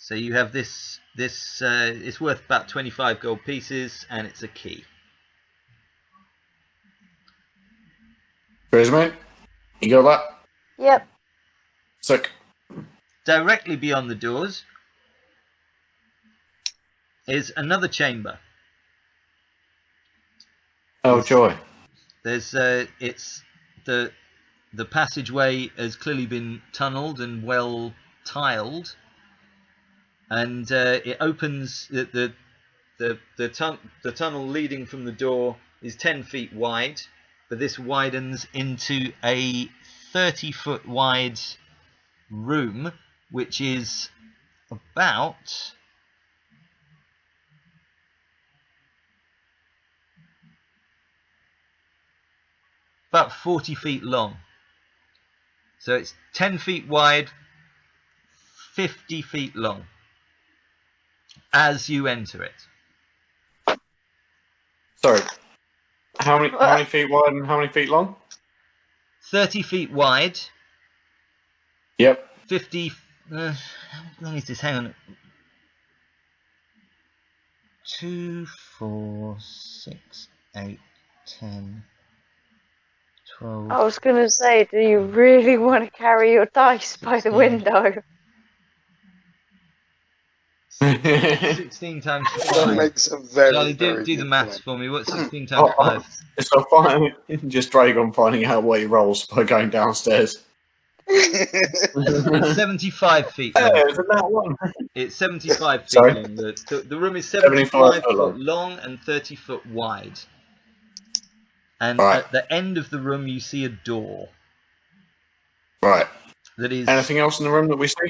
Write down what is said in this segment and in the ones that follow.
So you have this. It's worth about 25 gold pieces, and it's a key. Triesamien, you got that? Yep. Sick. Directly beyond the doors is another chamber. Oh, joy. There's it's the passageway has clearly been tunneled and well tiled, and it opens. The tunnel leading from the door is 10 feet wide, but this widens into a 30-foot wide room, which is about 40 feet long. So it's 10 feet wide, 50 feet long as you enter it. Sorry. How many feet wide and how many feet long? 30 feet wide. Yep. 50. How long is this? Hang on. 2, 4, 6, 8, 10, 12. I was going to say, do you really want to carry your dice by the window? 16 times 5. That makes a very, Charlie, very do the good maths point. for me. What's 16 times 5? So fine. Just Dragon finding out what he rolls by going downstairs. It's 75 feet long. Hey, isn't that one? It's 75 feet Sorry? long. The room is 75 foot long and 30 foot wide. And right. At the end of the room, you see a door. Right. That is. Anything else in the room that we see?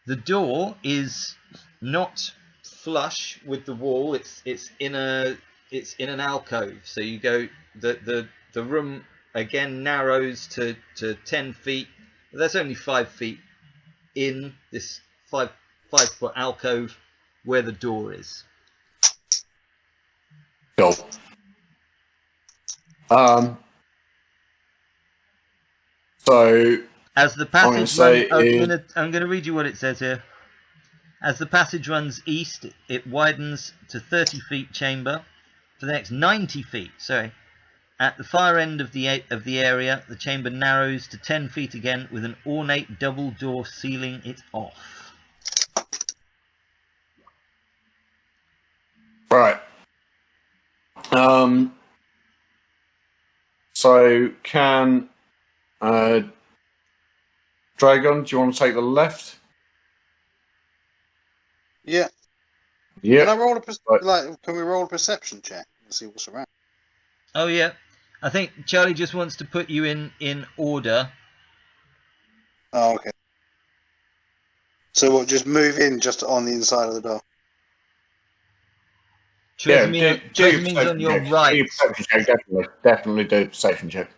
The door is not flush with the wall. It's in an alcove. So you go. The room again narrows to 10 feet. That's only 5 feet in this 5-foot alcove where the door is. Cool. So as the passage I'm going to read you what it says here. As the passage runs east, it widens to 30 feet chamber for the next 90 feet. Sorry. At the far end of the area, the chamber narrows to 10 feet again with an ornate double door sealing it off. Right. So can Dragon, do you want to take the left? Yeah. Yeah. Can I roll can we roll a perception check and see what's around? Oh yeah. I think Charlie just wants to put you in order. Oh, okay. So we'll just move in just on the inside of the door. Triesamien on your right. Definitely do perception check.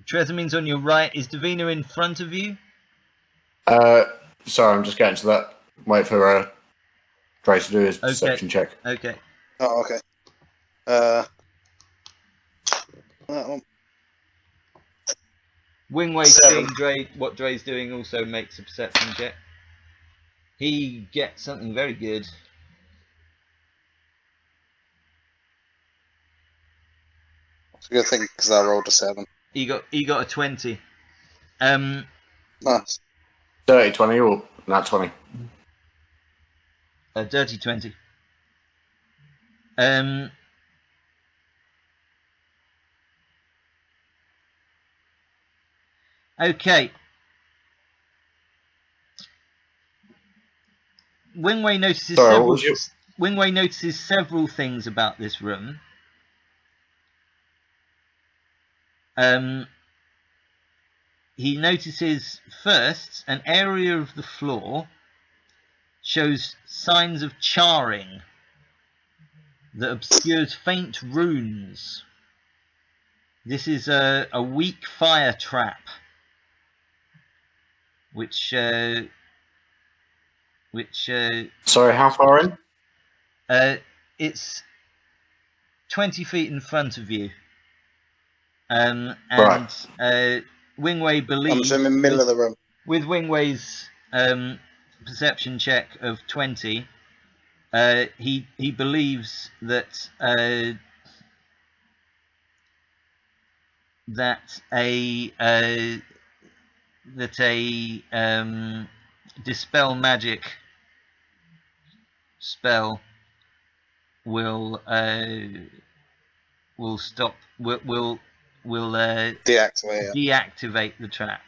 Triesamien on your right. Is Davina in front of you? Sorry, I'm just getting to that. Wait for Trace to do his perception check. Okay. Oh, okay. That one. Wingway seeing what Dre's doing also makes a perception check. He gets something very good. It's a good thing because I rolled a 7. He got a 20. Nice. Dirty 20 or not 20? A dirty 20. Okay. Wingway notices several things about this room. He notices first an area of the floor shows signs of charring that obscures faint runes. This is a weak fire trap, which Sorry, how far in? It's 20 feet in front of you. Wingway believes... I'm in the middle of the room. With Wingway's perception check of 20, he believes that a dispel magic spell will deactivate the trap.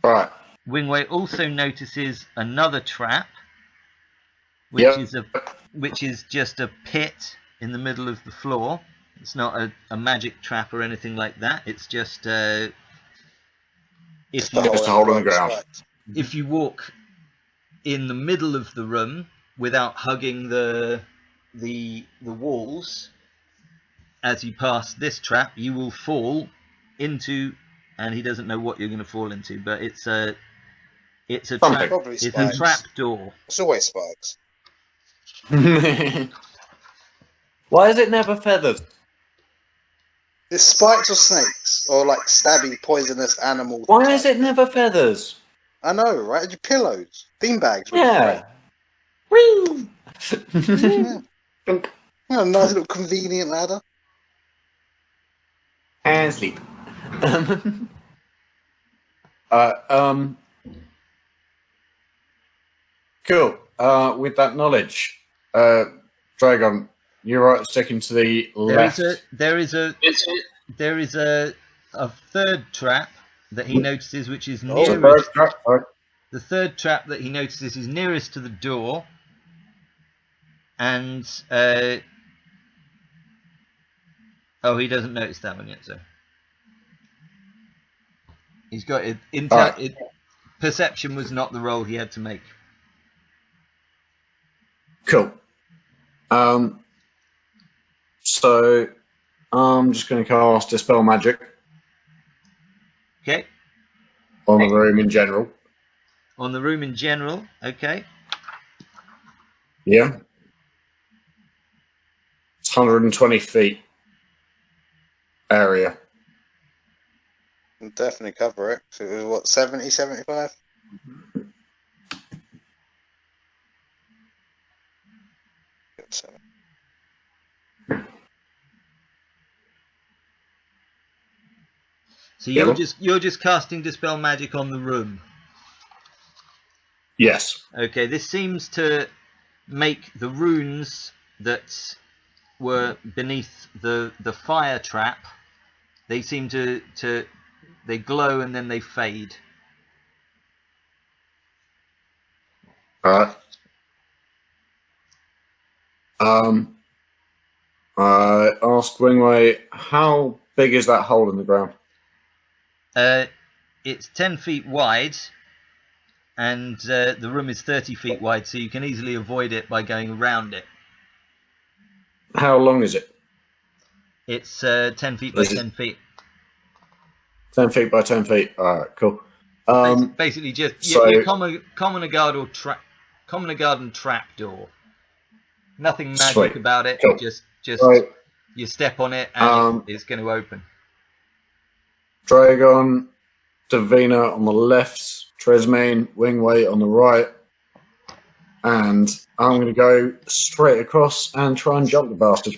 Right. Wingway also notices another trap, which Yep. is just a pit in the middle of the floor. It's not a magic trap or anything like that. It's just if Just a hole in the ground. if you walk in the middle of the room without hugging the walls, as you pass this trap, you will fall into, and he doesn't know what you're going to fall into, but it's a trap. Probably It's a spikes. trap door. It's always spikes. Why is it never feathers? It's spikes or snakes or like stabby, poisonous animal. Why is it never feathers? I know, right? Your pillows, beanbags. Yeah. Right? Whee! Yeah, a nice little convenient ladder. And sleep. Cool. With that knowledge, Dragon, you're right sticking to the left. There is a third trap that he notices, which is nearest. The third trap that he notices is nearest to the door, and he doesn't notice that one yet. So he's got it. Perception was not the roll he had to make. Cool. So I'm just going to cast Dispel Magic Okay. on the room in general. On the room in general. Okay. Yeah. It's 120 feet area. We'll definitely cover it. So it was what, 70, 75? So you're just casting Dispel Magic on the room. Yes. Okay, this seems to make the runes that were beneath the fire trap, they seem to they glow and then they fade. Alright. I asked Wingway, how big is that hole in the ground? It's 10 feet wide, and the room is 30 feet wide, so you can easily avoid it by going around it. How long is it? It's 10 feet by 10 feet. 10 feet by 10 feet. Alright, cool. Basically just so, your common guard and trap door. Nothing magic sweet. about it. Cool. Just Right. you step on it and it's going to open. Dragon, Davina on the left, Triesamien, Wingway on the right, and I'm going to go straight across and try and jump the bastard.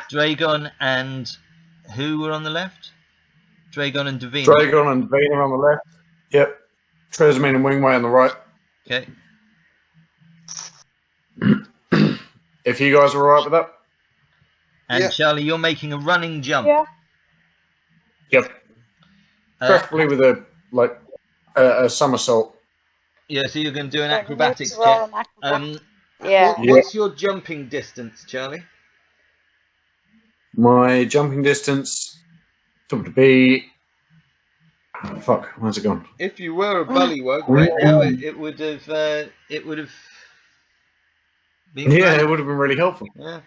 Dragon and who were on the left? Dragon and Davina. Dragon and Davina on the left. Yep. Triesamien and Wingway on the right. Okay. If you guys are alright with that. And Yeah. Charlie, you're making a running jump. Yeah. Yep. Preferably with a somersault. Yeah, so you're going to do an Yeah, acrobatics let's roll check. an acrobatics. Yeah. What's your jumping distance, Charlie? My jumping distance would be... Fuck, where's it gone? If you were a bullywug right now, it would have been Yeah, great. it would have been really helpful. Yeah.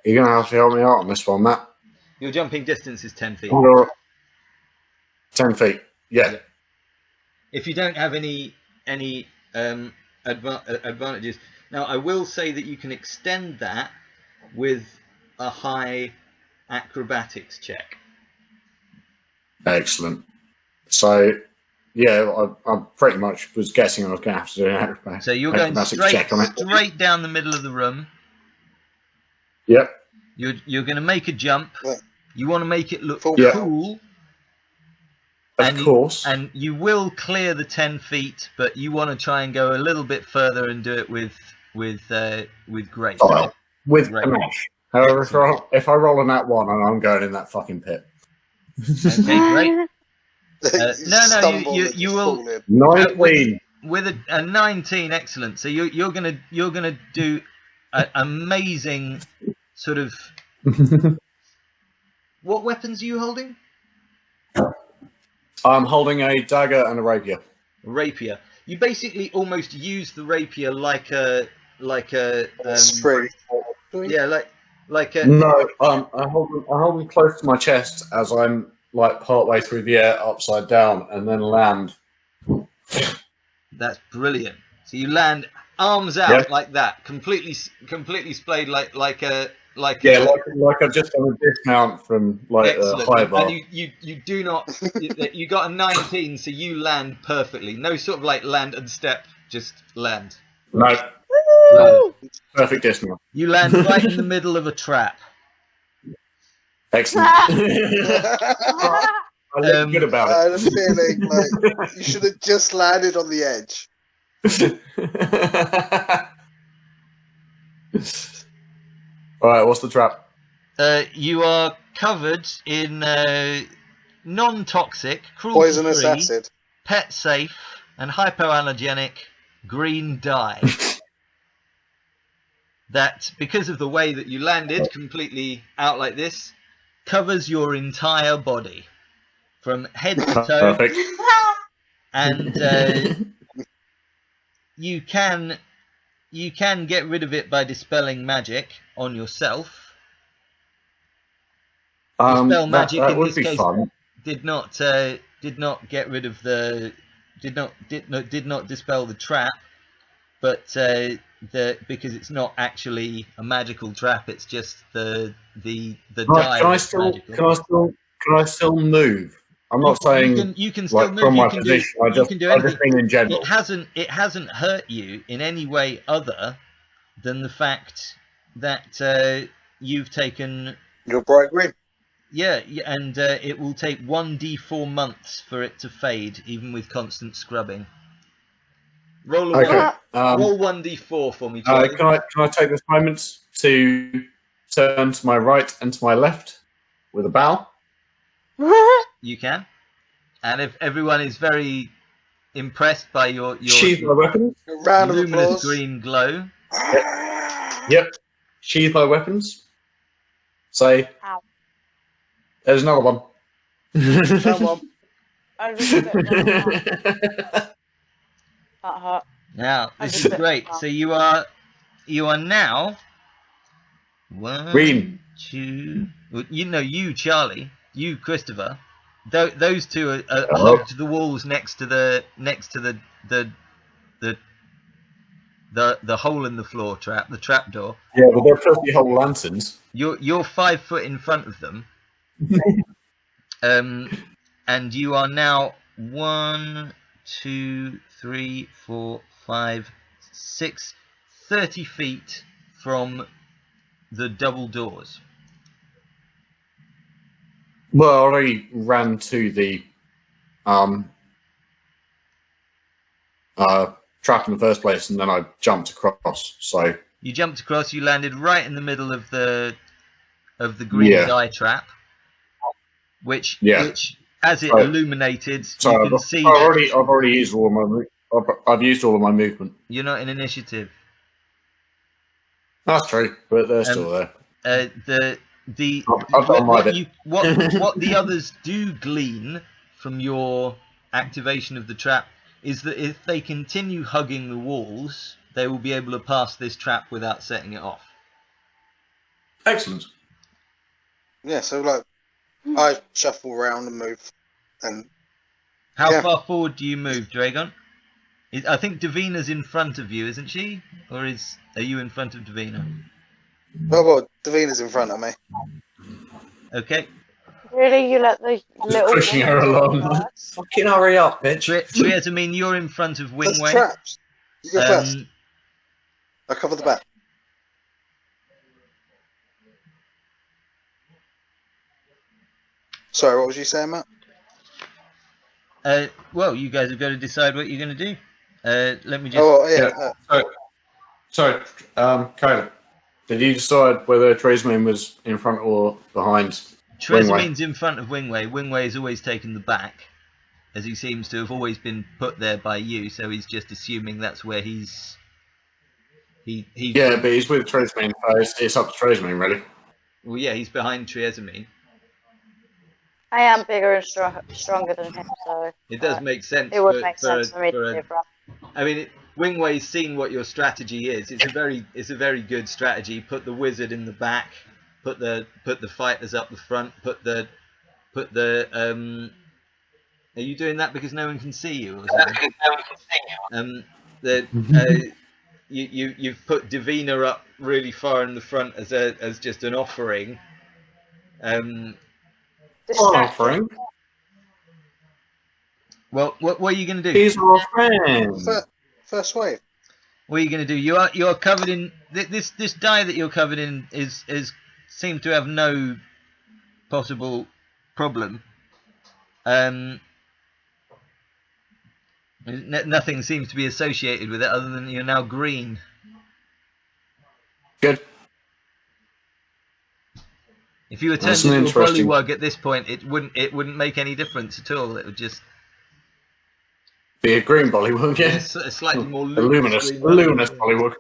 You're going to have to help me out on this one, Matt. Your jumping distance is 10 feet. 10 feet, yeah. If you don't have any advantages, now I will say that you can extend that with a high acrobatics check. Excellent. So, yeah, I pretty much was guessing I was going to have to do an acrobatics. So you're going check on it. straight down the middle of the room. Yep. You're going to make a jump. Right. You want to make it look Yeah. cool. Of course. And you will clear the 10 feet, but you want to try and go a little bit further and do it with grace. Style. With Right. panache. However, if I roll on that one, I'm going in that fucking pit. Okay, great. Stumble and you just will- fall in. 19. With a 19, excellent. So you're gonna do an amazing sort of. What weapons are you holding? I'm holding a dagger and a rapier. Rapier. You basically almost use the rapier like a Spring. yeah, like a No, I hold them close to my chest as I'm like part way through the air, upside down, and then land. That's brilliant. So you land arms out Yeah. like that, completely splayed like Yeah, like I've just done a dismount from like a excellent. high bar. And you do not you got a 19, so you land perfectly. No sort of like land and step, just land. No, Woo! perfect dismount. You land right in the middle of a trap. Excellent. I feel good I about had a feeling like you should have just landed on the edge. it. All right, what's the trap? You are covered in non-toxic, Poisonous cruelty-free, acid. pet safe, and hypoallergenic green dye. That, because of the way that you landed, completely out like this, covers your entire body from head to toe, Perfect. and you can get rid of it by dispelling magic on yourself. Dispel magic that in would this be case fun. did not get rid of the did not dispel the trap, but because it's not actually a magical trap, it's just the dye. Can I that's still? magical. Can I still move? I'm not saying you can still like move. from You my can position. do, I you just can do I anything. just mean in general. It hasn't hurt you in any way other than the fact that you've taken. You're bright green. Yeah, and it will take 1d4 months for it to fade, even with constant scrubbing. Roll a Okay. roll 1d4 for me, Charlie. Can I take this moment to turn to my right and to my left with a bow? You can. And if everyone is very impressed by your Sheathe my weapons. A round of luminous applause. green glow, Yep. Sheathe my weapons. Say. Ow. There's another one. Come on. I was a bit that hurt. now I this just is bit- great. So you are now one, Green. two. Well, you Charlie, you Christopher. Those two are Hello. hugged to the walls next to the hole in the floor trap, the trap door. Yeah, but they're pretty whole lanterns. You're 5 foot in front of them, and you are now 1, 2, 3, 4, 5, 6, 30 feet from the double doors. Well, I already ran to the trap in the first place, and then I jumped across. So You jumped across. You landed right in the middle of the green Yeah. dye trap, which as it Right. illuminated, so you can see I've already used all of my I've used all of my movement. you're not in initiative. That's true, but they're still there. I've done my bit. What the others do glean from your activation of the trap is that if they continue hugging the walls, they will be able to pass this trap without setting it off. Excellent. Yeah, so like I shuffle around and move, and How Yeah. far forward do you move, Dragon? I think Davina's in front of you, isn't she? Or are you in front of Davina? well, Davina's in front of me. Okay. Really? You let the Just little pushing her woman along. first? Fucking hurry up, bitch. Triesamien, you're in front of That's Wingway. traps. You go first. Um, I'll cover the back. Sorry, what was you saying, Matt? well, you guys have got to decide what you're going to do. Let me just. Oh, yeah. So, Caleb, did you decide whether Triesamien was in front or behind Wingway? Triesamien's in front of Wingway. Wingway has always taken the back, as he seems to have always been put there by you. So he's just assuming that's where he's. Yeah, but he's with Triesamien, so it's up to Triesamien, really. Well, yeah, he's behind Triesamien. I am bigger and stronger than him, so It does make sense. it would make sense for me to a, be front. I mean, Wingway's seen what your strategy is. It's a very good strategy. Put the wizard in the back. Put the fighters up the front. Put the. Are you doing that because no one can see you? Or something? You've put Divina up really far in the front as just an offering. Offering. Well, what are you going to do? He's our friend. First wave. What are you going to do? You're covered in this dye that you're covered in is seems to have no possible problem. Nothing seems to be associated with it other than you're now green. Good. If you were turned into a bullywug at this point, it wouldn't make any difference at all. It would just be a green bullywug, yeah. A slightly more luminous bullywug.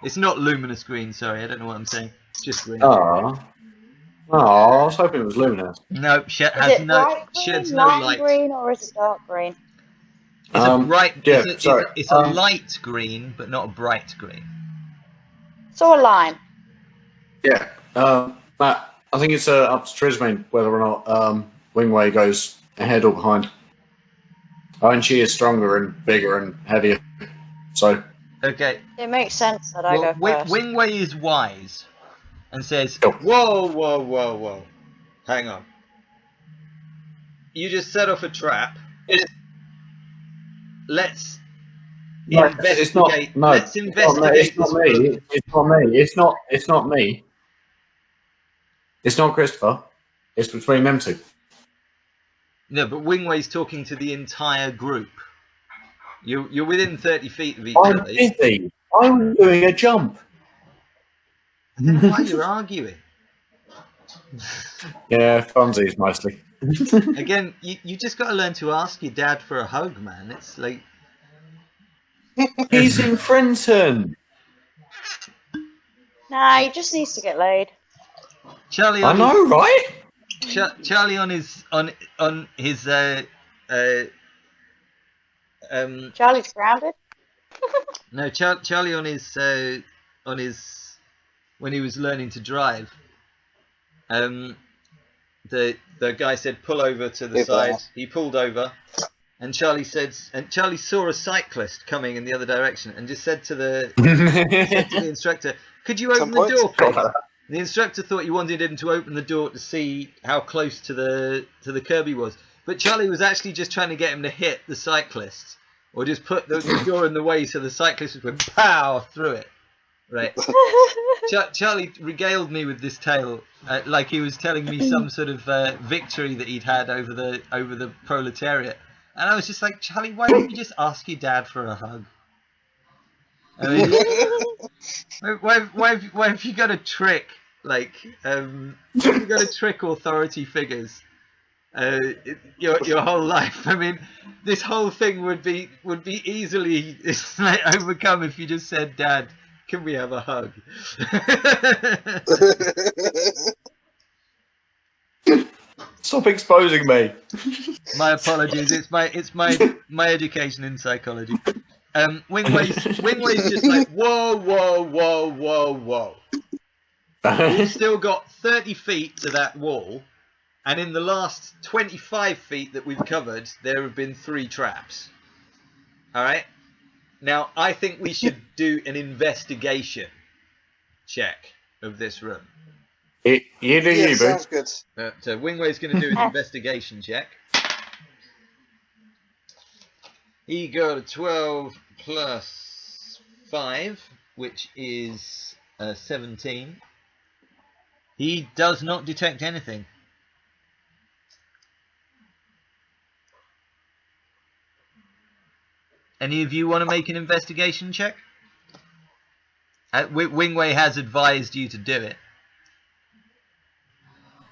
It's not luminous green. Sorry, I don't know what I'm saying. It's just green. Oh, I was hoping it was luminous. No, sheds no light. Green or is it dark green? It's a bright. Yeah, it's a light green, but not a bright green. So a lime. Yeah. Matt, I think it's up to Triesamien whether or not Wingway goes ahead or behind. And she is stronger and bigger and heavier. So. Okay. It makes sense that I go first. Wingway is wise and says, Go. Whoa. Hang on. You just set off a trap. Let's investigate. Let's investigate. It's not me. It's not Christopher. It's between them two. No, but Wingway's talking to the entire group. You're within 30 feet of each other. I'm busy. I'm doing a jump. I don't know why you're arguing. Yeah, funsies mostly. Again, you just got to learn to ask your dad for a hug, man. It's like he's in Frenton. Nah, he just needs to get laid. Charlie. I know, right? Charlie on his Charlie's grounded. No, Charlie on his when he was learning to drive. The guy said pull over to the side. He pulled over, and Charlie saw a cyclist coming in the other direction, and just said to the instructor, "Could you open the door, please?" The instructor thought you wanted him to open the door to see how close to the curb he was, but Charlie was actually just trying to get him to hit the cyclist, or just put the door in the way so the cyclist would pow through it. Right. Charlie regaled me with this tale, like he was telling me some sort of victory that he'd had over the proletariat, and I was just like, Charlie, why don't you just ask your dad for a hug? I mean, why have you got to trick you got to trick authority figures your whole life? I mean, this whole thing would be easily overcome if you just said, "Dad, can we have a hug?" Stop exposing me. My apologies. It's my education in psychology. Wingway's just like whoa. We've still got 30 feet to that wall, and in the last 25 feet that we've covered, there have been 3 traps. All right. Now, I think we should do an investigation check of this room. You do Yeah, you, boo. sounds good. So Wingway's going to do his investigation check. He got a 12 plus 5, which is 17. He does not detect anything. Any of you want to make an investigation check? Wingway has advised you to do it.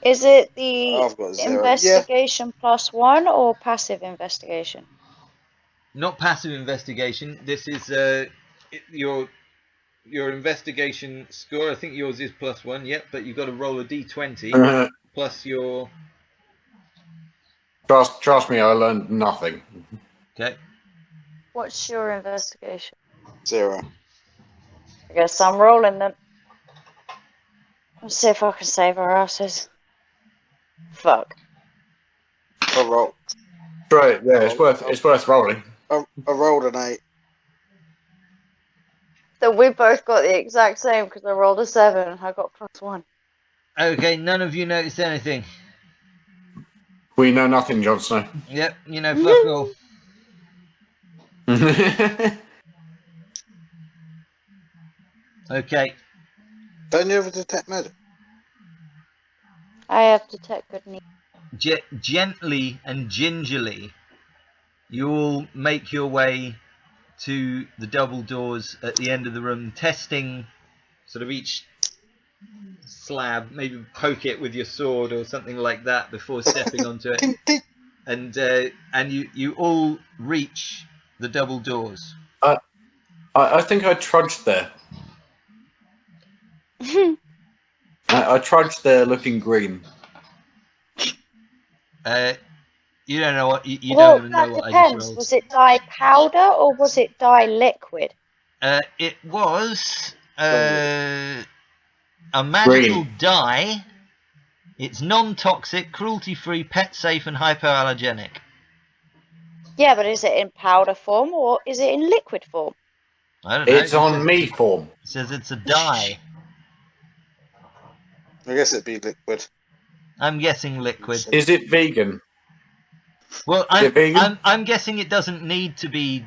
Is it the I've got 0. investigation +1 or passive investigation? Not passive investigation. This is your investigation score. I think yours is +1. Yep, but you've got to roll a d20 plus your. Trust me, I learned nothing. Okay. What's your investigation? 0. I guess I'm rolling then. Let's see if I can save our asses. Fuck. I rolled. Right, yeah, it's worth rolling. I rolled an 8. So we both got the exact same because I rolled a 7 and I got +1. Okay, none of you noticed anything. We know nothing, Jon Snow. Yep, you know, fuck all. Okay. Don't you ever detect magic? I have detect good and evil. Gently and gingerly, you all make your way to the double doors at the end of the room, testing sort of each slab, maybe poke it with your sword or something like that before stepping onto it. And you all reach the double doors. I think I trudged there. I trudged there looking green. You don't know what you Well, don't even know that what I depends. just rolled. Was it dye powder or was it dye liquid? It was a magical dye. It's non-toxic, cruelty-free, pet-safe, and hypoallergenic. Yeah, but is it in powder form or is it in liquid form? I don't know. It's on me form. It says it's a dye. I guess it'd be liquid. I'm guessing liquid. Is it vegan? Well, Is it vegan? I'm guessing it doesn't need to be,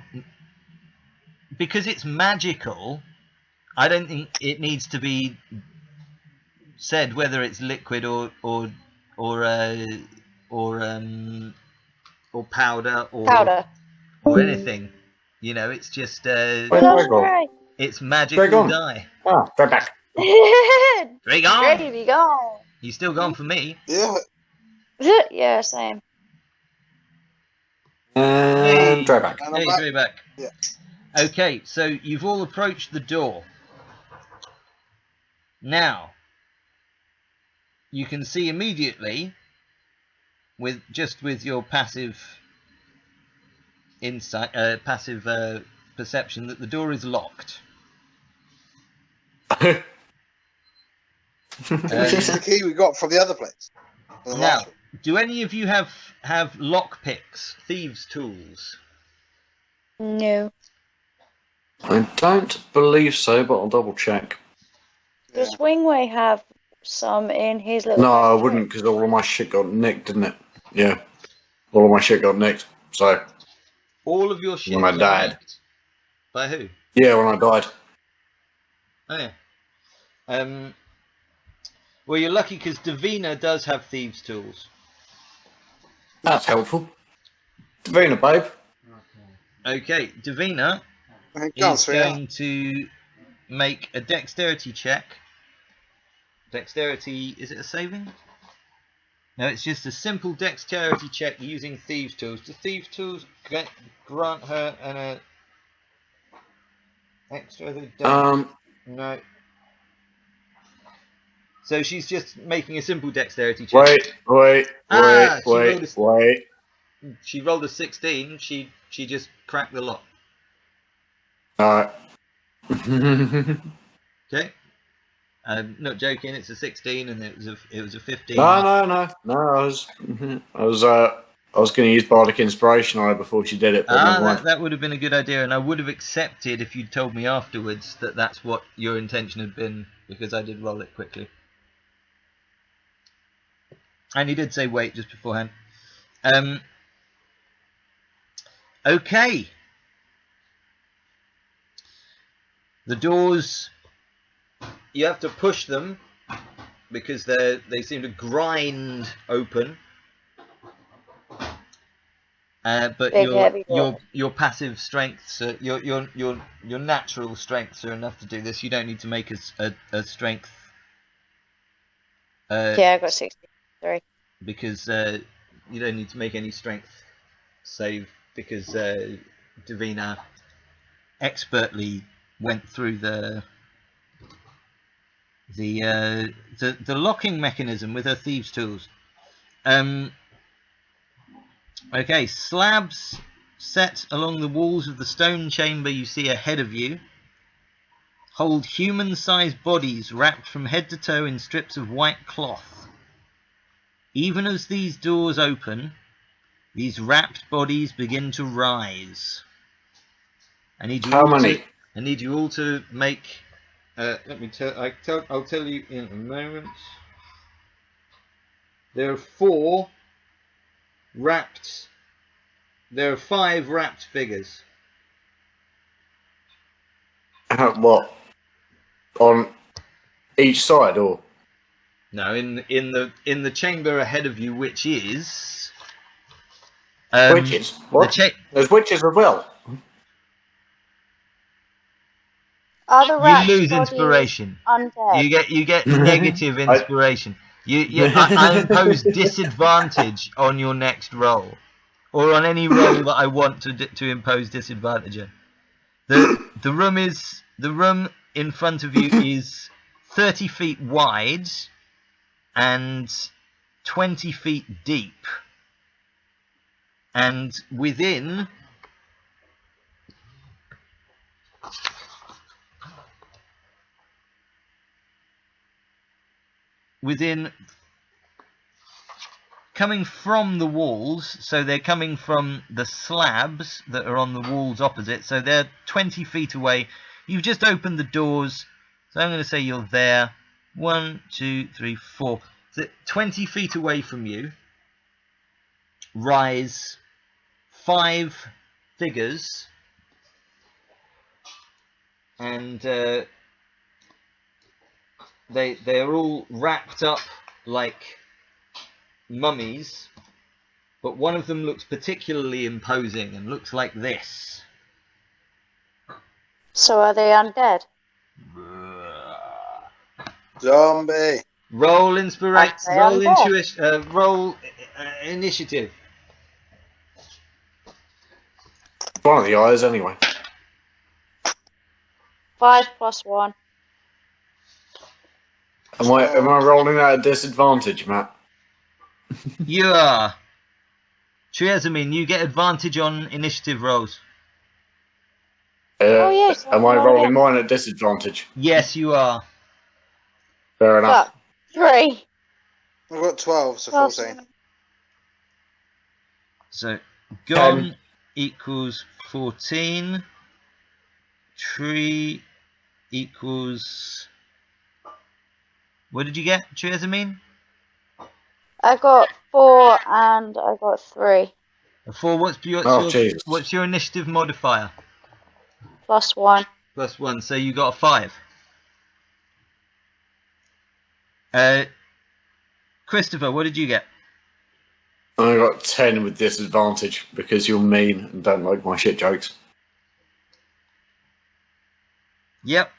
because it's magical. I don't think it needs to be said whether it's liquid or powder or anything. You know, it's just it's magical dye. Ah, they're back. Dragon, Gravy gone. you still gone for me? Yeah. Yeah, same. And they're back. And Hey, I'm back. Dre back. Yeah. Okay, so you've all approached the door. Now, you can see immediately, with your passive insight, perception, that the door is locked. This is the key we got from the other place. From the Now, last one. do any of you have lock picks, thieves' tools? No. I don't believe so, but I'll double check. Does Wingway have some in his little No, I backpack? wouldn't, because all of my shit got nicked, didn't it? Yeah. All of my shit got nicked. So, All of your shit When I got died. nicked. By who? yeah, when I died. Oh yeah. Well, you're lucky because Davina does have thieves' tools. That's helpful. Davina, babe. Okay, Davina is going to make a dexterity check. Dexterity, is it a saving? No, it's just a simple dexterity check using thieves' tools. Do thieves' tools grant her an extra? They don't. No. So she's just making a simple dexterity check. Wait. She rolled a 16. She just cracked the lock. Alright. Okay. I'm not joking. It's a 16, and it was a 15. No. I was going to use bardic inspiration on her before she did it. But that would have been a good idea, and I would have accepted if you'd told me afterwards that that's what your intention had been, because I did roll it quickly. And he did say wait just beforehand. Okay. The doors, you have to push them because they seem to grind open. But Big, heavy door. your passive strengths, your natural strengths are enough to do this. You don't need to make a strength. Yeah, I got 63. Because you don't need to make any strength save because Davina expertly went through the locking mechanism with her thieves' tools. Okay, slabs set along the walls of the stone chamber you see ahead of you hold human-sized bodies wrapped from head to toe in strips of white cloth. Even as these doors open, these wrapped bodies begin to rise. I need you How all many? to. I need you all to make. Let me tell. I'll tell you in a moment. There are 4 wrapped. There are 5 wrapped figures. What? On each side, or? No, in the chamber ahead of you, which is. Witches? What? There's witches as well. Are the You wrapped lose bodies inspiration. undead? You get negative inspiration. I impose disadvantage on your next roll, or on any roll that I want to impose disadvantage on. The room in front of you is 30 feet wide and 20 feet deep, and within coming from the walls, so they're coming from the slabs that are on the walls opposite, so they're 20 feet away. You've just opened the doors, so I'm going to say you're there. 1, 2, 3, 4. So 20 feet away from you rise 5 figures, and they're all wrapped up like mummies, but one of them looks particularly imposing and looks like this. So are they undead? Zombie. Roll inspiration. Okay, Roll I'm dead. intuition. Roll initiative. One of the eyes, anyway. 5 + 1. Am I rolling at a disadvantage, Matt? You are. Triesamien, you get advantage on initiative rolls. Oh, yes, Am I roll rolling again. mine at disadvantage? Yes, you are. Fair enough. Fuck. 3. I've got 12, so Plus 14. So, gone equals 14. Tree equals... What did you get, Triesamien? I got 4 and I got 3. 4. Jesus. What's your initiative modifier? +1. +1, so you got a 5. Christopher, what did you get? I got 10 with disadvantage because you're mean and don't like my shit jokes. Yep.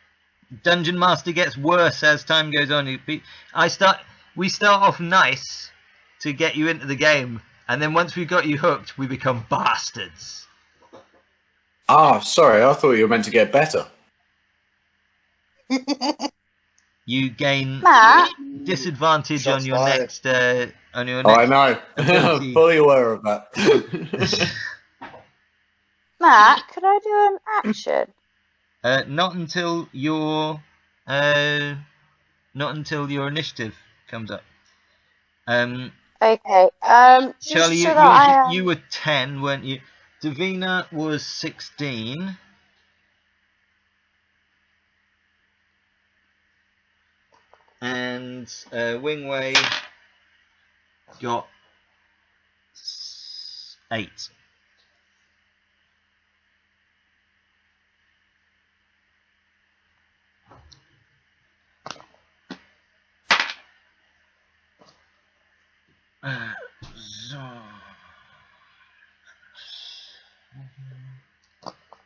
Dungeon Master gets worse as time goes on. We start off nice to get you into the game, and then once we've got you hooked, we become bastards. Ah, sorry, I thought you were meant to get better. You gain Matt? disadvantage Shots on your fired. next I know. ability. I'm fully aware of that. Matt, could I do an action? Not until your initiative comes up. Okay. Just Charlie, so that I you were 10, weren't you? Davina was 16. And Wingway got 8.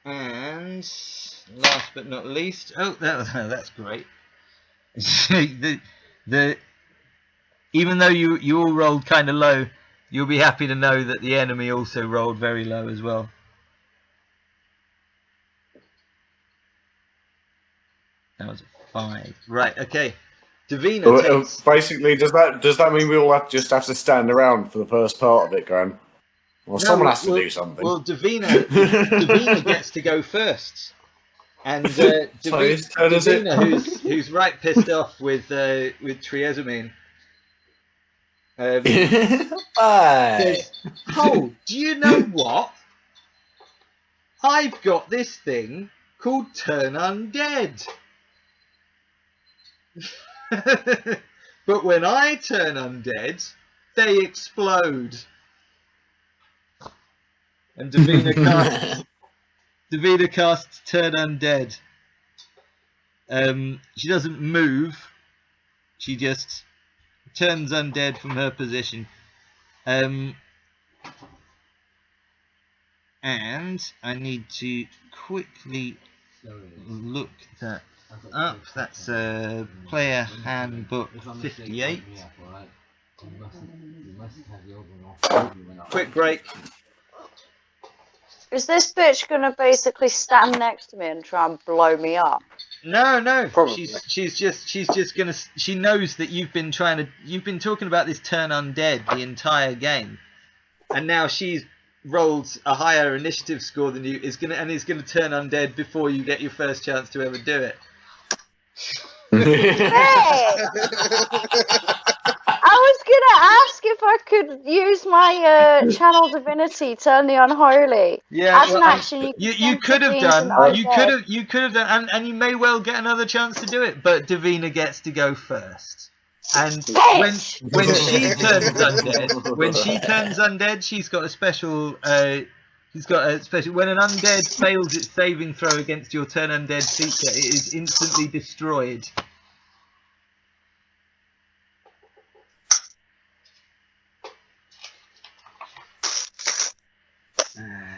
And last but not least, that's great. the even though you all rolled kind of low, you'll be happy to know that the enemy also rolled very low as well. That was a 5. Right, okay. Davina takes... Basically, does that mean we all just have to stand around for the first part of it, Graham? Well, someone has to do something. Well, Davina gets to go first. And Davina, who's right pissed off with Triesamien, says, "Oh, do you know what? I've got this thing called Turn Undead. But when I turn undead, they explode." And Davina casts Turn Undead. She doesn't move. She just turns undead from her position. And I need to quickly look that up. That's Player Handbook 58. Quick break. Is this bitch gonna basically stand next to me and try and blow me up? No. Probably. She's just gonna. She knows that you've been talking about this turn undead the entire game, and now she's rolled a higher initiative score than you. Is gonna turn undead before you get your first chance to ever do it. Hey! I was gonna ask if I could use my channel divinity, turn the unholy. Yeah, as an action. You could have done. You could have done, and you may well get another chance to do it. But Davina gets to go first. And when she turns undead, she's got a special. When an undead fails its saving throw against your turn undead feature, it is instantly destroyed.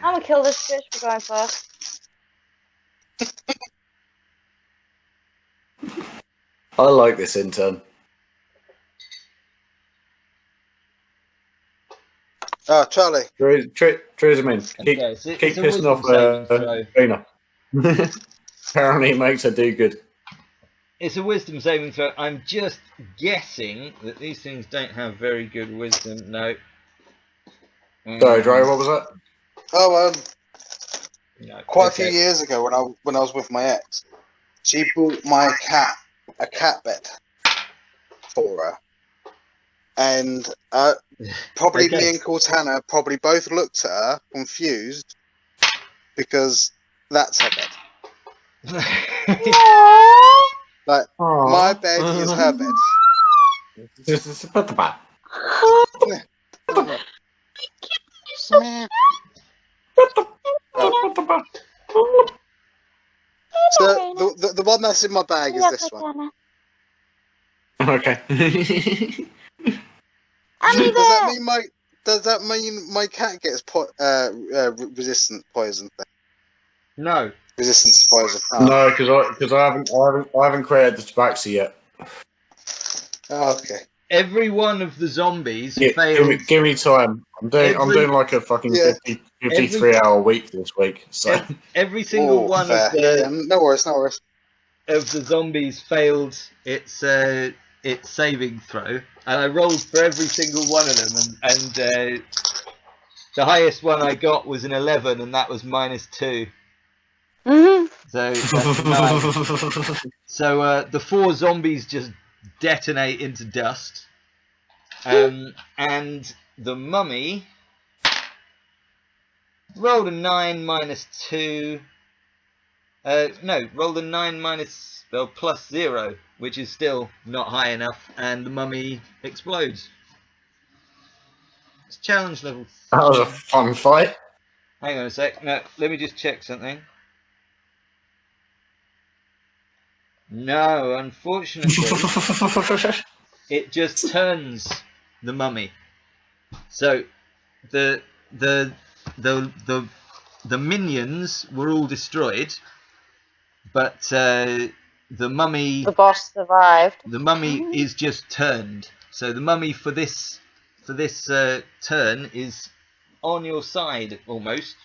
I'm gonna kill this bitch for going first. I like this intern. Charlie. Triesamien, keep pissing off Davina. Apparently it makes her do good. It's a wisdom saving throw. I'm just guessing that these things don't have very good wisdom. No. Sorry, Dre, what was that? Oh, no. Quite a few years ago when I was with my ex, she bought my cat a cat bed for her. And probably me and Cortana probably both looked at her confused because that's her bed. Like, my bed is her bed. So the one that's in my bag is this one. Okay. Does that mean my cat gets resistant poison? No. Resistance to poison. Oh. No, because I haven't created the tabaxi yet. Oh, okay. Every one of the zombies failed. Give me time. I'm doing like a fucking 53-hour week this week. So every single one of the no worries. Of the zombies failed its saving throw, and I rolled for every single one of them, and the highest one I got was an 11, and that was -2. Mm-hmm. So that's 9. So the 4 zombies just detonate into dust, and the mummy rolled a 9 -2. Rolled a 9 +0, which is still not high enough, and the mummy explodes. It's challenge level. That was a fun fight. Hang on a sec. No, let me just check something. No, unfortunately, it just turns the mummy. So the minions were all destroyed, but the mummy. The boss survived. The mummy is just turned. So the mummy for this turn is on your side almost.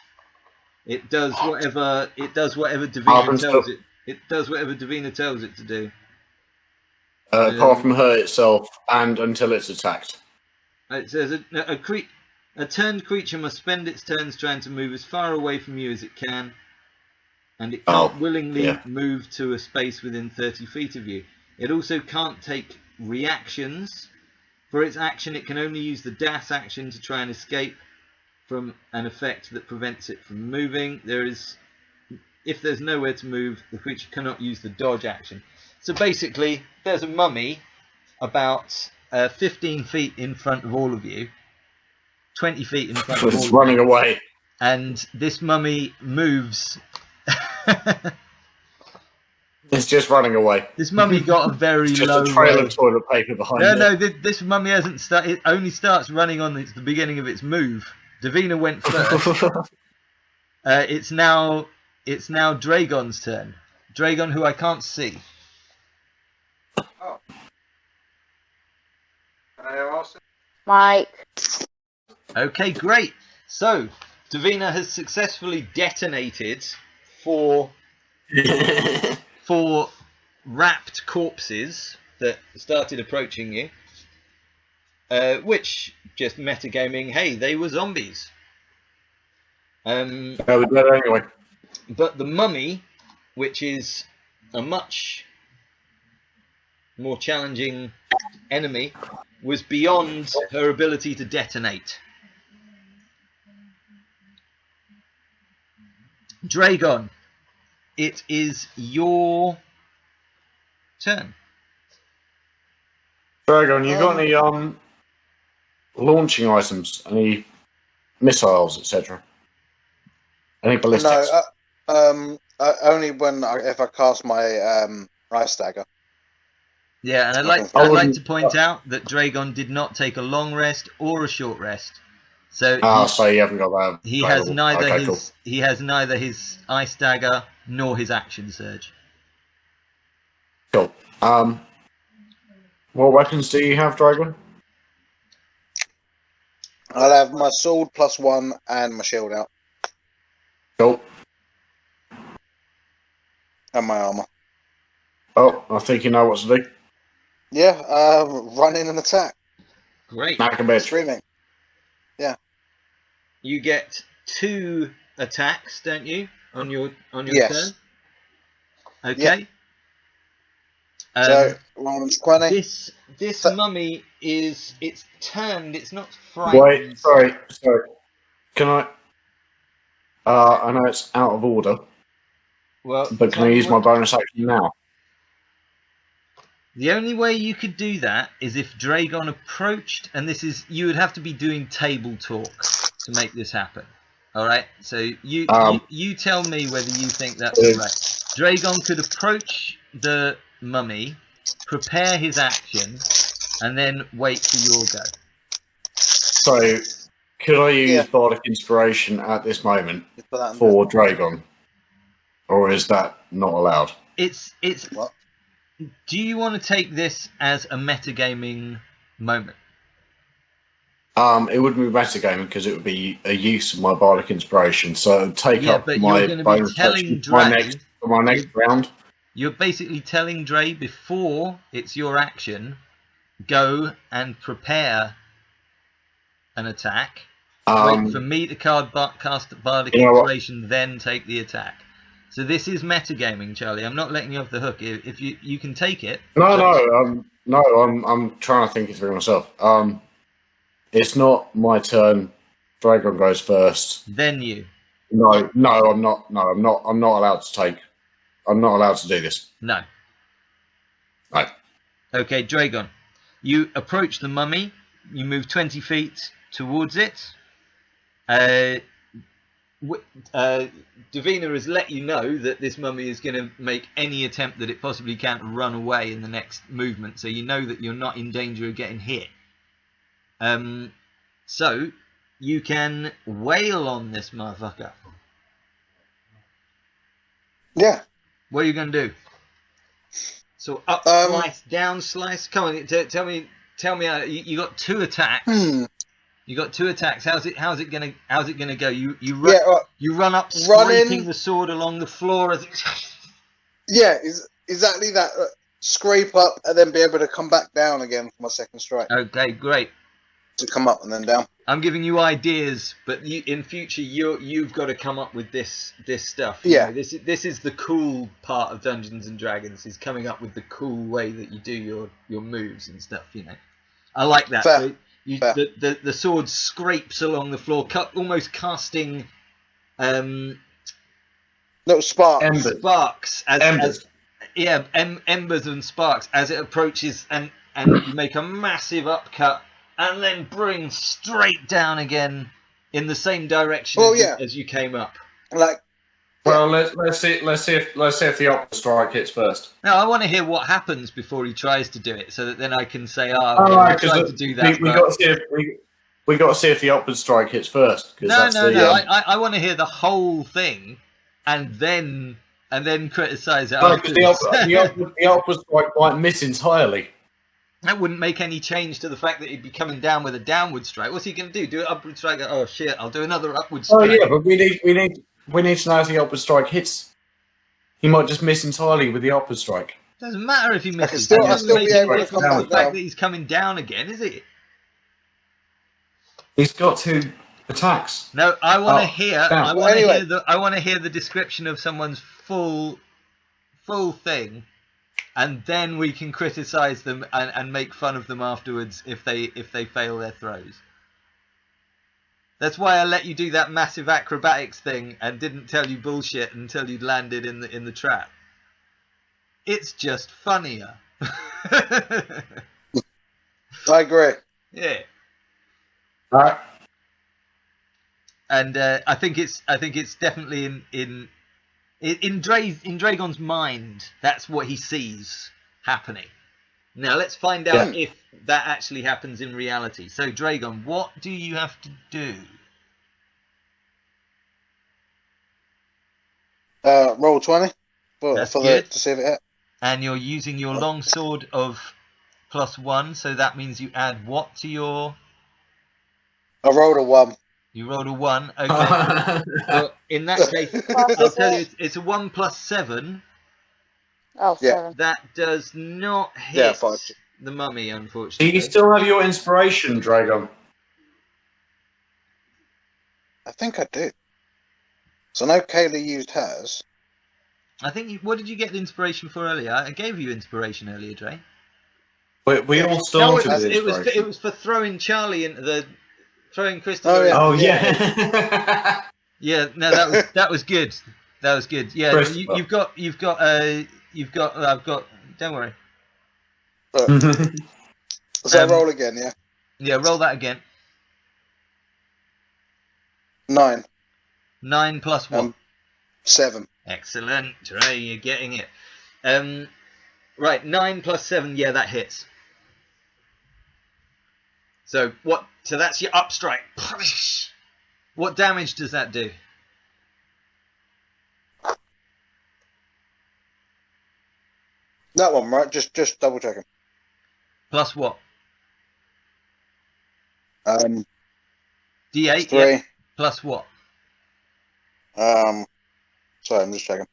It does whatever Davina tells it. It does whatever Davina tells it to do. Apart from hurt itself and until it's attacked. It says a turned creature must spend its turns trying to move as far away from you as it can, and it can't willingly move to a space within 30 feet of you. It also can't take reactions. For its action, it can only use the dash action to try and escape from an effect that prevents it from moving. If there's nowhere to move, the creature cannot use the dodge action. So basically, there's a mummy about 15 feet in front of all of you, 20 feet in front of all of you. It's running away. And this mummy moves. It's just running away. This mummy got a very it's just low a trail roll. of toilet paper behind it. No, this mummy hasn't started. It only starts running on the beginning of its move. Davina went first. It's now Dragon's turn. Dragon, who I can't see. Oh. Can I ask? Mike. Okay, great. So Davina has successfully detonated four wrapped corpses that started approaching you. Which, just metagaming, hey, they were zombies. We did anyway. But the mummy, which is a much more challenging enemy, was beyond her ability to detonate. Dragon, it is your turn. Dragon, you got any launching items? Any missiles, etc.? Any ballistics? No, only if I cast my ice dagger. Yeah, and I'd like to point out that Dragon did not take a long rest or a short rest. So so you haven't got that. He has neither his ice dagger nor his action surge. Cool. What weapons do you have, Dragon? I'll have my sword +1 and my shield out. Cool. And my armor. Oh, I think you know what to do. Yeah, run in and attack. Great. Knock a bitch. Streaming. Yeah. You get 2 attacks, don't you, on your Yes. turn? Okay. Yep. So round 20. This mummy it's turned. It's not frightened. Wait, sorry. Can I? I know it's out of order. Well, but can I use my bonus action now? The only way you could do that is if Dragon approached, and you would have to be doing table talk to make this happen. All right. So you tell me whether you think that's correct. Dragon could approach the mummy, prepare his action, and then wait for your go. So, could I use Bardic Inspiration at this moment for Dragon, or is that not allowed? It's. What? Do you want to take this as a metagaming moment? It wouldn't be metagaming because it would be a use of my Bardic Inspiration, so it would take up my bonus action for my next round. You're basically telling Dre before it's your action, go and prepare an attack. Wait for me to cast Bardic Inspiration, then take the attack. So this is metagaming, Charlie. I'm not letting you off the hook. If you can take it. No, I'm trying to think it through myself. It's not my turn. Dragon goes first. Then you. No, I'm not. No, I'm not. I'm not allowed to take. I'm not allowed to do this. No. Right. Okay, Dragon. You approach the mummy. You move 20 feet towards it. Davina has let you know that this mummy is going to make any attempt that it possibly can to run away in the next movement, so you know that you're not in danger of getting hit. So you can wail on this motherfucker. Yeah. What are you going to do? So up slice, down slice. Come on, tell me. You got 2 attacks. You got 2 attacks. How's it gonna go? You run up, scraping the sword along the floor as it. Yeah, exactly that. Scrape up and then be able to come back down again for my second strike. Okay, great. To come up and then down. I'm giving you ideas, but in future you've got to come up with this stuff. Yeah. This is the cool part of Dungeons and Dragons, is coming up with the cool way that you do your moves and stuff. I like that. Fair. So the sword scrapes along the floor, almost casting little sparks. Sparks Embers. Embers and sparks as it approaches, and you make a massive upcut. And then bring straight down again in the same direction as you came up. Well, let's see if the opera strike hits first. Now I want to hear what happens before he tries to do it, so that then I can say, I tried to do that. We got to see if the opera strike hits first. No. I want to hear the whole thing, and then criticise it. No, because the opera strike might miss entirely. That wouldn't make any change to the fact that he'd be coming down with a downward strike. What's he going to do? Do an upward strike? Oh shit! I'll do another upward strike. Oh yeah, but we need to know if the upward strike hits. He might just miss entirely with the upward strike. Doesn't matter if he misses. I'll still be able to come back the fact that he's coming down again, is it? He's got 2 attacks. No, I want to hear. I want to hear the description of someone's full thing. And then we can criticise them and make fun of them afterwards if they fail their throws. That's why I let you do that massive acrobatics thing and didn't tell you bullshit until you'd landed in the trap. It's just funnier. I agree. Yeah. All right. And I think it's definitely in Dragon's mind, that's what he sees happening. Now let's find out if that actually happens in reality. So Dragon, what do you have to do? Roll 20 to see if it hit. And you're using your longsword of +1, so that means you add what to your... I rolled a 1. You rolled a 1. Okay. Well, in that case, I'll tell you, it's a 1 + 7. Oh, 7. That does not hit the mummy, unfortunately. Do you still have your inspiration, Dragon? I think I do. So I know Kayla used hers. I think. What did you get the inspiration for earlier? I gave you inspiration earlier, Dre. We all started with inspiration. It was for throwing Charlie into the... Throwing Christopher. Oh yeah. Yeah. No, that was good. That was good. Yeah. You've got. I've got. Don't worry. So I roll again, yeah. Yeah, roll that again. 9. 9 plus what? 7. Excellent, Trey. You're getting it. Right, 9 plus 7. Yeah, that hits. So what? So that's your upstrike. What damage does that do? That one, right? Just double checking. Plus what? D8. D8. 3. Yeah. Plus what? Sorry, I'm just checking.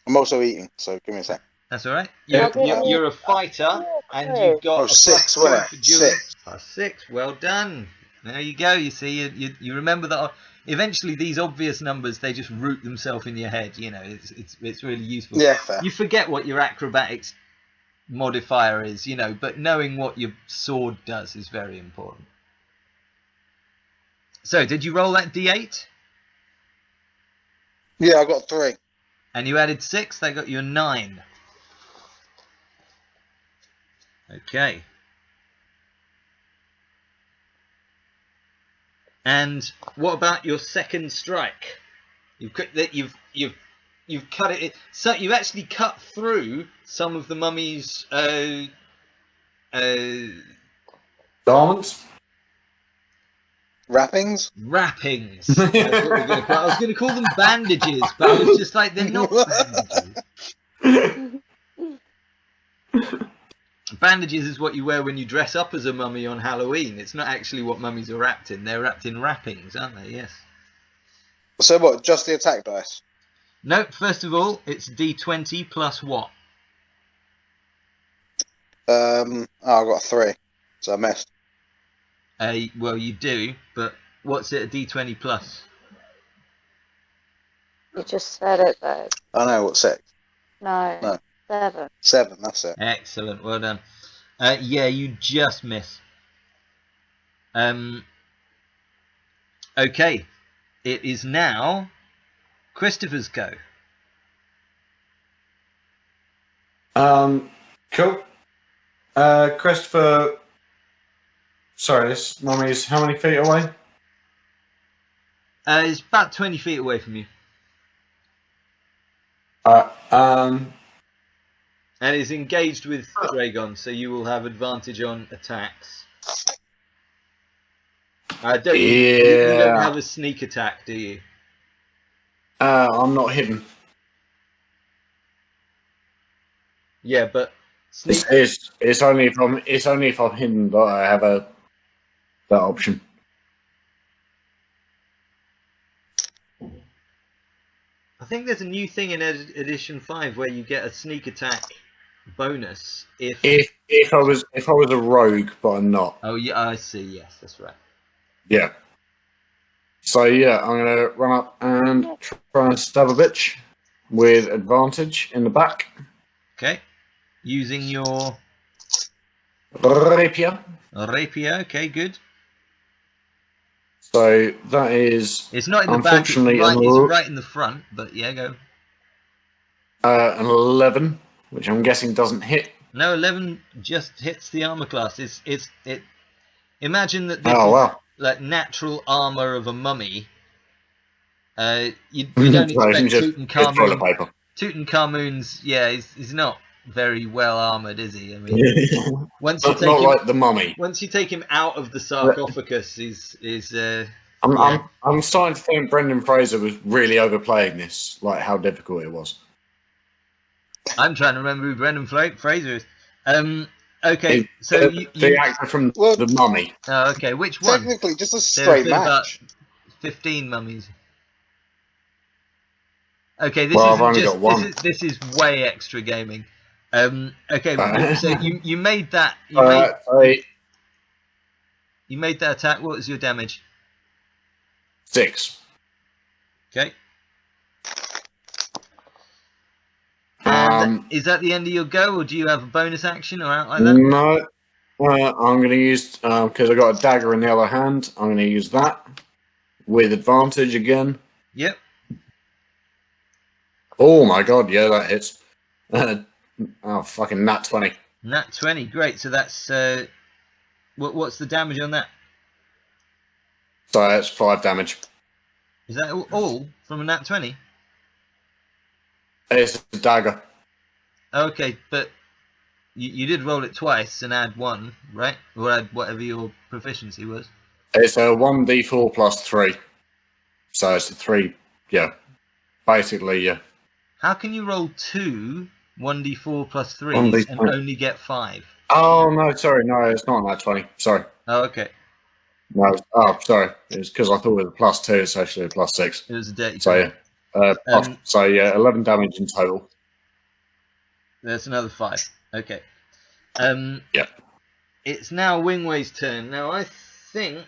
I'm also eating, so give me a sec. That's all right. Yeah. You're a fighter, and you've got 6, wasn't it? 6. Plus 6. Well done. There you go. You see, you remember that. Eventually, these obvious numbers, they just root themselves in your head. You know, it's really useful. Yeah, fair. You forget what your acrobatics modifier is, you know, but knowing what your sword does is very important. So, did you roll that D8? Yeah, I got 3. And you added 6. That got you a 9. Okay. And what about your second strike? You've cut it. So you've actually cut through some of the mummy's Garments? Wrappings? wrappings. That's what we're going to call. I was going to call them bandages, but I was just like, they're not bandages. Bandages is what you wear when you dress up as a mummy on Halloween. It's not actually what mummies are wrapped in. They're wrapped in wrappings, aren't they? Yes. So what? Just the attack dice? No, first of all, it's D20 plus what? I got a 3, so I missed. Well, you do, but what's it a D20 plus? You just said it though. I know, what, 6? No. 7. 7, that's it. Excellent, well done. Yeah, you just miss. Okay, it is now Christopher's go. Cool. Christopher. Sorry, this mummy is how many feet away? It's about 20 feet away from you. And is engaged with Dragon, so you will have advantage on attacks. You don't have a sneak attack, do you? I'm not hidden. Yeah, but sneak. It's only if I'm hidden that I have that option. I think there's a new thing in edition 5 where you get a sneak attack bonus if I was a rogue, but I'm not. Oh yeah, I see. Yes, that's right. Yeah. So yeah, I'm gonna run up and try and stab a bitch with advantage in the back. Okay. Using your Rapier. rapier. Okay, good. So that is. It's not in the back. It's right in the front. But yeah, go. An 11, which I'm guessing doesn't hit. No, 11 just hits the armor class. It. Imagine that this is like natural armor of a mummy. You don't expect Tutankhamun. Tutankhamun's he's not very well armored, is he? I mean, once you take him, like the mummy. Once you take him out of the sarcophagus, I'm starting to think Brendan Fraser was really overplaying this, like how difficult it was. I'm trying to remember who Brendan Fraser is. Okay, so the actor from the Mummy. Oh, okay, which one? Technically, just a straight match. About 15 mummies. Okay, this is way extra gaming. Okay, so you made that. You made that attack. What was your damage? 6. Okay. And is that the end of your go, or do you have a bonus action or out like that? No. I'm going to use, because I got a dagger in the other hand, I'm going to use that with advantage again. Yep. Oh my god, yeah, that hits. Fucking nat 20. Nat 20, great. So that's, what's the damage on that? So that's 5 damage. Is that all from a nat 20? It's a dagger. Okay, but you did roll it twice and add 1, right? Or add whatever your proficiency was. It's a 1d4 plus 3. So it's a 3, yeah. Basically, yeah. How can you roll 2 1d4 plus 3s and only get 5? Oh, no, sorry. No, it's not nat 20. Sorry. Oh, okay. No, sorry. It was because I thought it was a plus 2, it's actually a plus 6. It was a dirty. So, yeah. 11 damage in total. There's another 5. Okay. Yeah. It's now Wingway's turn. Now I think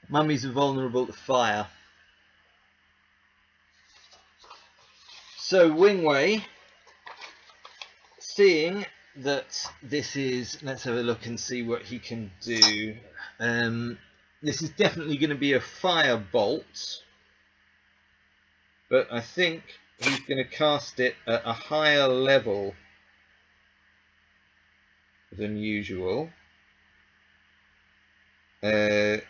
mummies are vulnerable to fire. So Wingway, seeing that this is, let's have a look and see what he can do. This is definitely going to be a fire bolt, but I think he's going to cast it at a higher level. than usual. Okay.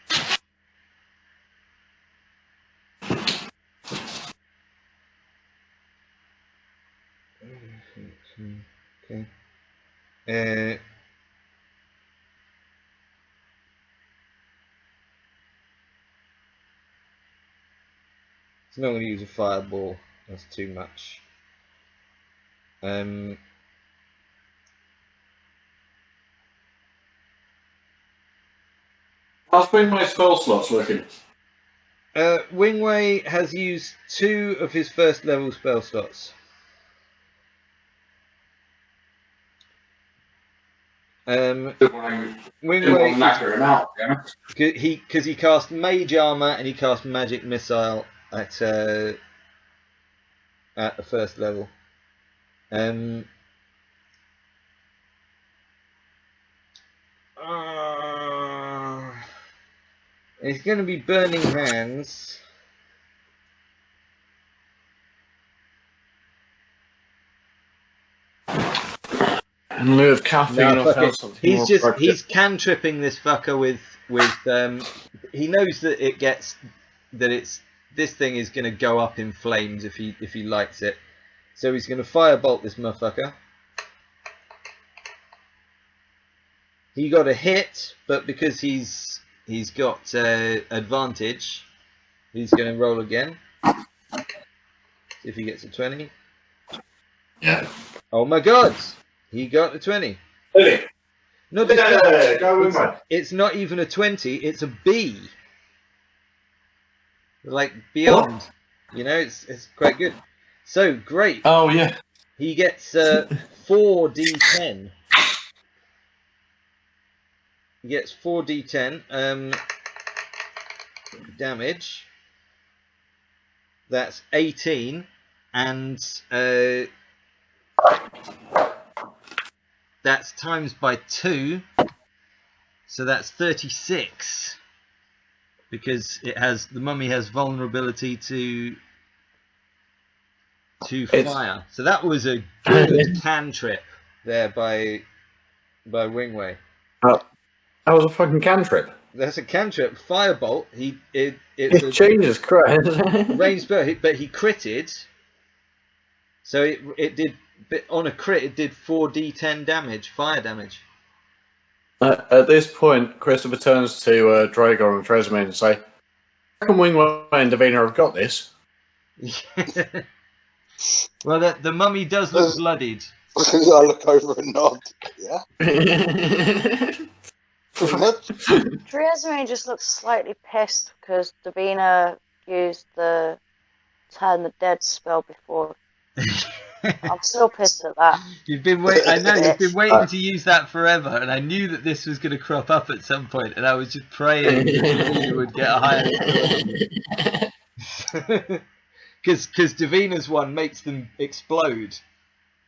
It's not going to use a fireball. That's too much. How's Wingway spell slots looking? Wingway has used 2 of his first level spell slots. Wingway, because he cast Mage Armor and he cast Magic Missile at the first level. It's going to be Burning Hands. In lieu of caffeine, No, I fuck found it. something He's more just appropriate. he's cantripping this fucker with he knows that it's this thing is going to go up in flames if he lights it. So he's going to firebolt this motherfucker. He got a hit, but because he's got advantage, he's going to roll again. See if he gets a 20. Yeah. Oh my god! He got a 20. Really? No, it's not even a 20, it's a B. Like beyond. What? You know, it's quite good. So great. Oh yeah. He gets 4d10. He gets 4d10 damage. That's 18, and that's times by 2, so that's 36. Because the mummy has vulnerability to fire. So that was a good cantrip there by Wingway. That was a fucking cantrip. That's a cantrip. Firebolt. It's It changes, correct? range spell, but he critted. So it did on a crit. It did 4d10 damage, fire damage. At this point, Christopher turns to Drago and Triesamien and say, "How come Wingway and Davina have got this?" Well, the mummy does look bloodied. I look over and nod. Yeah. Triesamien just looks slightly pissed because Davina used the Turn the Dead spell before. I'm still pissed at that. You've been I know you've been waiting to use that forever, and I knew that this was going to crop up at some point, and I was just praying that Davina would get a higher. Because Davina's one makes them explode,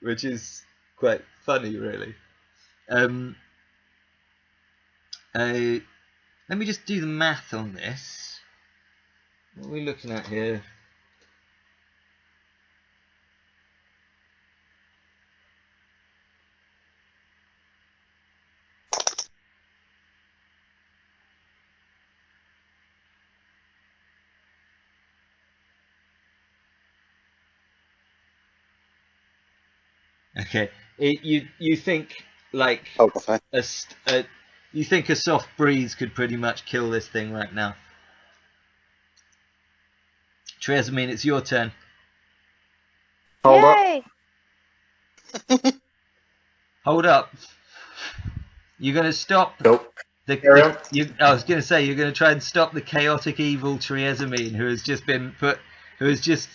which is quite funny, really. Let me just do the math on this. What are we looking at here? Okay, you think like you think a soft breeze could pretty much kill this thing right now. Triesamien, it's your turn. Hold Yay! up. Hold up. You're going to stop Nope. I was going to say you're going to try and stop the chaotic evil Triesamien, who has just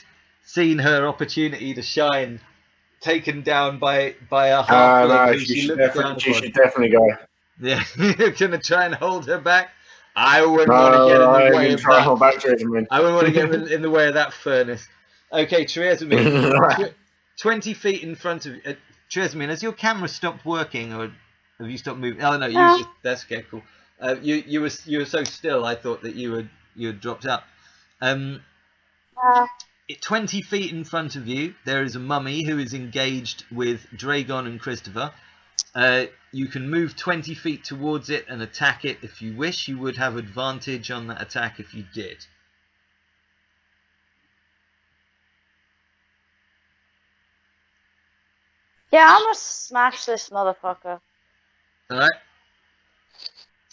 seen her opportunity to shine, taken down by a halfling who she looked down upon. She should definitely go. Yeah, you're going to try and hold her back. I wouldn't want to get in the way of that. I wouldn't want to get in the way of that furnace. Okay, Triesamien, 20 feet in front of you. Triesamien, has your camera stopped working, or have you stopped moving? Oh no, that's okay, cool. You were so still. I thought that you had dropped out. 20 feet in front of you, there is a mummy who is engaged with Dragon and Christopher. You can move 20 feet towards it and attack it if you wish. You would have advantage on that attack if you did. Yeah, I'm gonna smash this motherfucker. All right.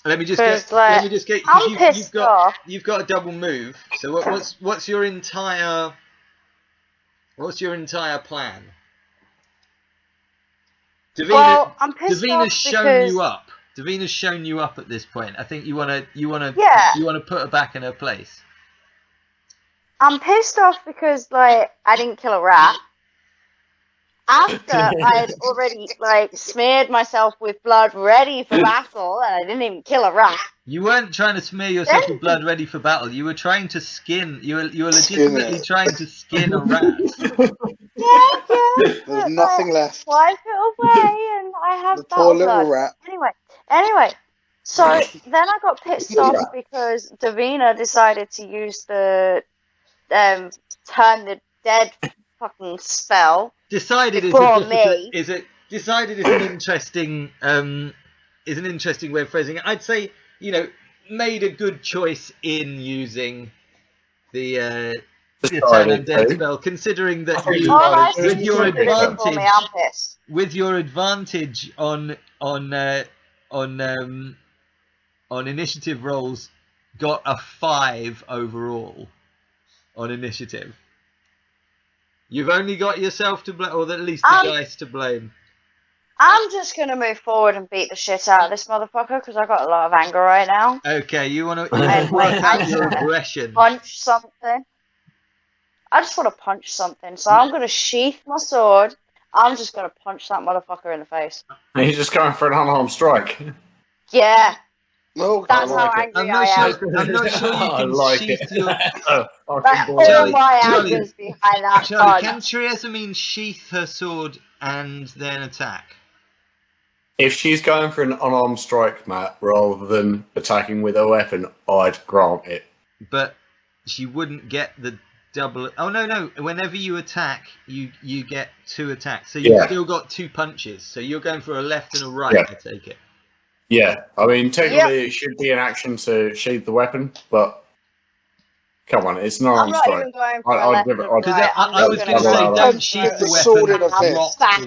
Let me just 'Cause, get. like, Let me just get. I'm pissed off. You've got a double move. So what's your entire? What's your entire plan? Well, I'm pissed Davina's off shown because you up. Davina's shown you up at this point. I think you wanna Yeah. put her back in her place. I'm pissed off because like I didn't kill a rat. After I had already like smeared myself with blood ready for battle and I didn't even kill a rat. You weren't trying to smear yourself with blood ready for battle. You were trying to skin. You were legitimately trying to skin a rat. Yeah. There's nothing left. Wipe it away and I have The battle poor little blood. rat. Anyway. So then I got pissed off because Davina decided to use the turn the dead fucking spell. Decided before is an interesting way of phrasing it. I'd say, made a good choice in using the turn and dead spell, considering that with your advantage on initiative rolls, got a 5 overall on initiative. You've only got yourself to blame, or at least the dice to blame. I'm just gonna move forward and beat the shit out of this motherfucker because I got a lot of anger right now. Okay, you want to work out your aggression. Punch something. I just want to punch something, so I'm gonna sheath my sword. I'm just gonna punch that motherfucker in the face. Are you just going for an unarmed strike? Yeah. No, That's how angry I am. I'm not sure you can sheath your... All my anger's behind that Charlie, can punch. Triesamien sheath her sword and then attack? If she's going for an unarmed strike, Matt, rather than attacking with a weapon, I'd grant it. But she wouldn't get the double... Oh, no. Whenever you attack, you get 2 attacks. So you've still got 2 punches. So you're going for a left and a right, I take it. Yeah, I mean, technically it should be an action to sheath the weapon, but come on, it's not I'm not even going for a left and right. I was going to say, don't sheath the weapon.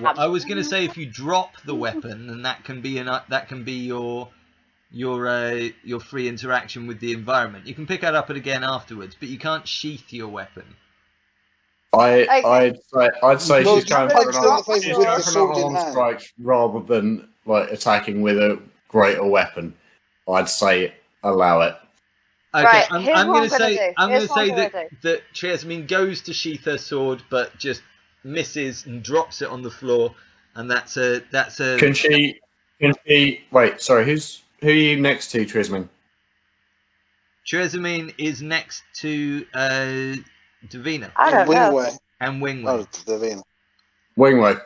Drop I was going to say, if you drop the weapon, then that can be your free interaction with the environment. You can pick that up again afterwards, but you can't sheath your weapon. I'd say she's going for an with the sword in unarmed hand. strike rather than like attacking with a greater weapon. I'd say allow it. Okay, Right, I'm here's going what to say I'm gonna do. that Triesamien goes to sheath her sword, but just misses and drops it on the floor, and that's a. Can she? Wait, sorry. Who are you next to, Triesamien? Triesamien is next to Davina I don't know. Wingway. and Wingway. Oh, Davina. Wingway.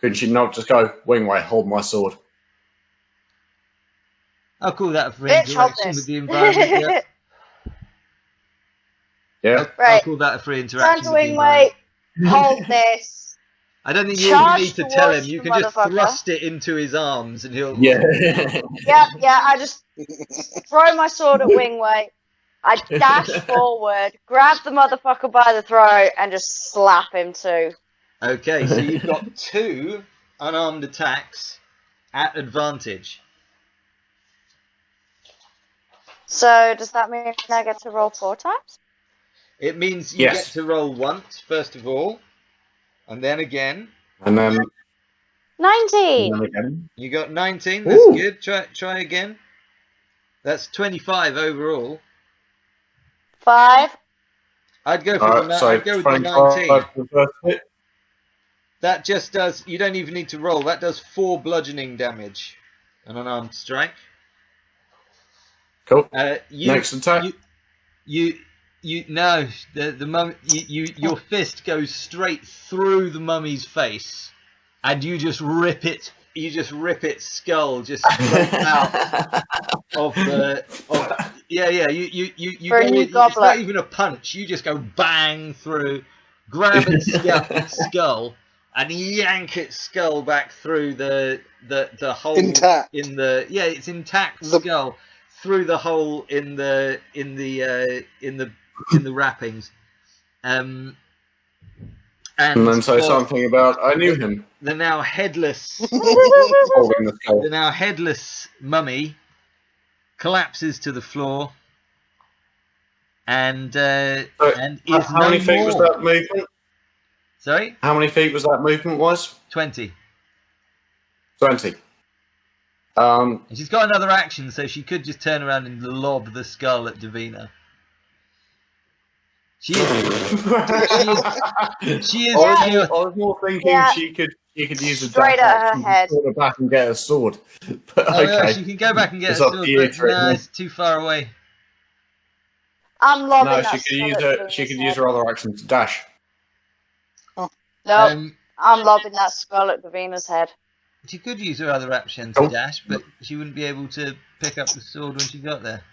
Couldn't she not just go, Wingway, hold my sword? I'll call that a free Bitch, hold interaction this. with the environment. Yeah. I'll Right. call that a free Turn interaction to with the Wingway. environment. Hold this. I don't think you Charge even need to tell him. towards You the can just motherfucker. thrust it into his arms and he'll... Yeah. Yeah, I just throw my sword at Wingway. I dash forward, grab the motherfucker by the throat, and just slap him too. Okay, so you've got 2 unarmed attacks at advantage. So does that mean I get to roll 4 times? It means you Yes. get to roll once, first of all, and then again. And then 19. again. You got 19, that's Ooh. good. Try again. That's 25 overall. 5. I'd go for Alright, the, so I'd go with the 25 19. for the first hit. That just does, you don't even need to roll, that does 4 bludgeoning damage. An unarmed strike. Cool. You, Next attack. No, the mum, your fist goes straight through the mummy's face, and you just rip its skull just straight out of the. You For a go new in, it's goblet. not even a punch. You just go bang through, grab its skull, and yank its skull back through the hole Intact. in the it's intact The- skull through the hole in the wrappings. And then say something about I knew him. the now headless Holding the skull. the now headless mummy collapses to the floor and is How no many feet more. was that movement? Sorry, How many feet was that movement? Was 20. 20. And she's got another action, so she could just turn around and lob the skull at Davina. She is. I was more thinking she could use a Straight dash at her action head. to pull her back and get a sword. But Oh, yeah, okay. she can go back and get It's a up to sword, you, but no, Trina. it's too far away. I'm lobbing No, that she could skull use at her. Davina's She could head. use her other action to dash. Nope, I'm lobbing that skull at Davina's head. She could use her other action to dash, but she wouldn't be able to pick up the sword when she got there.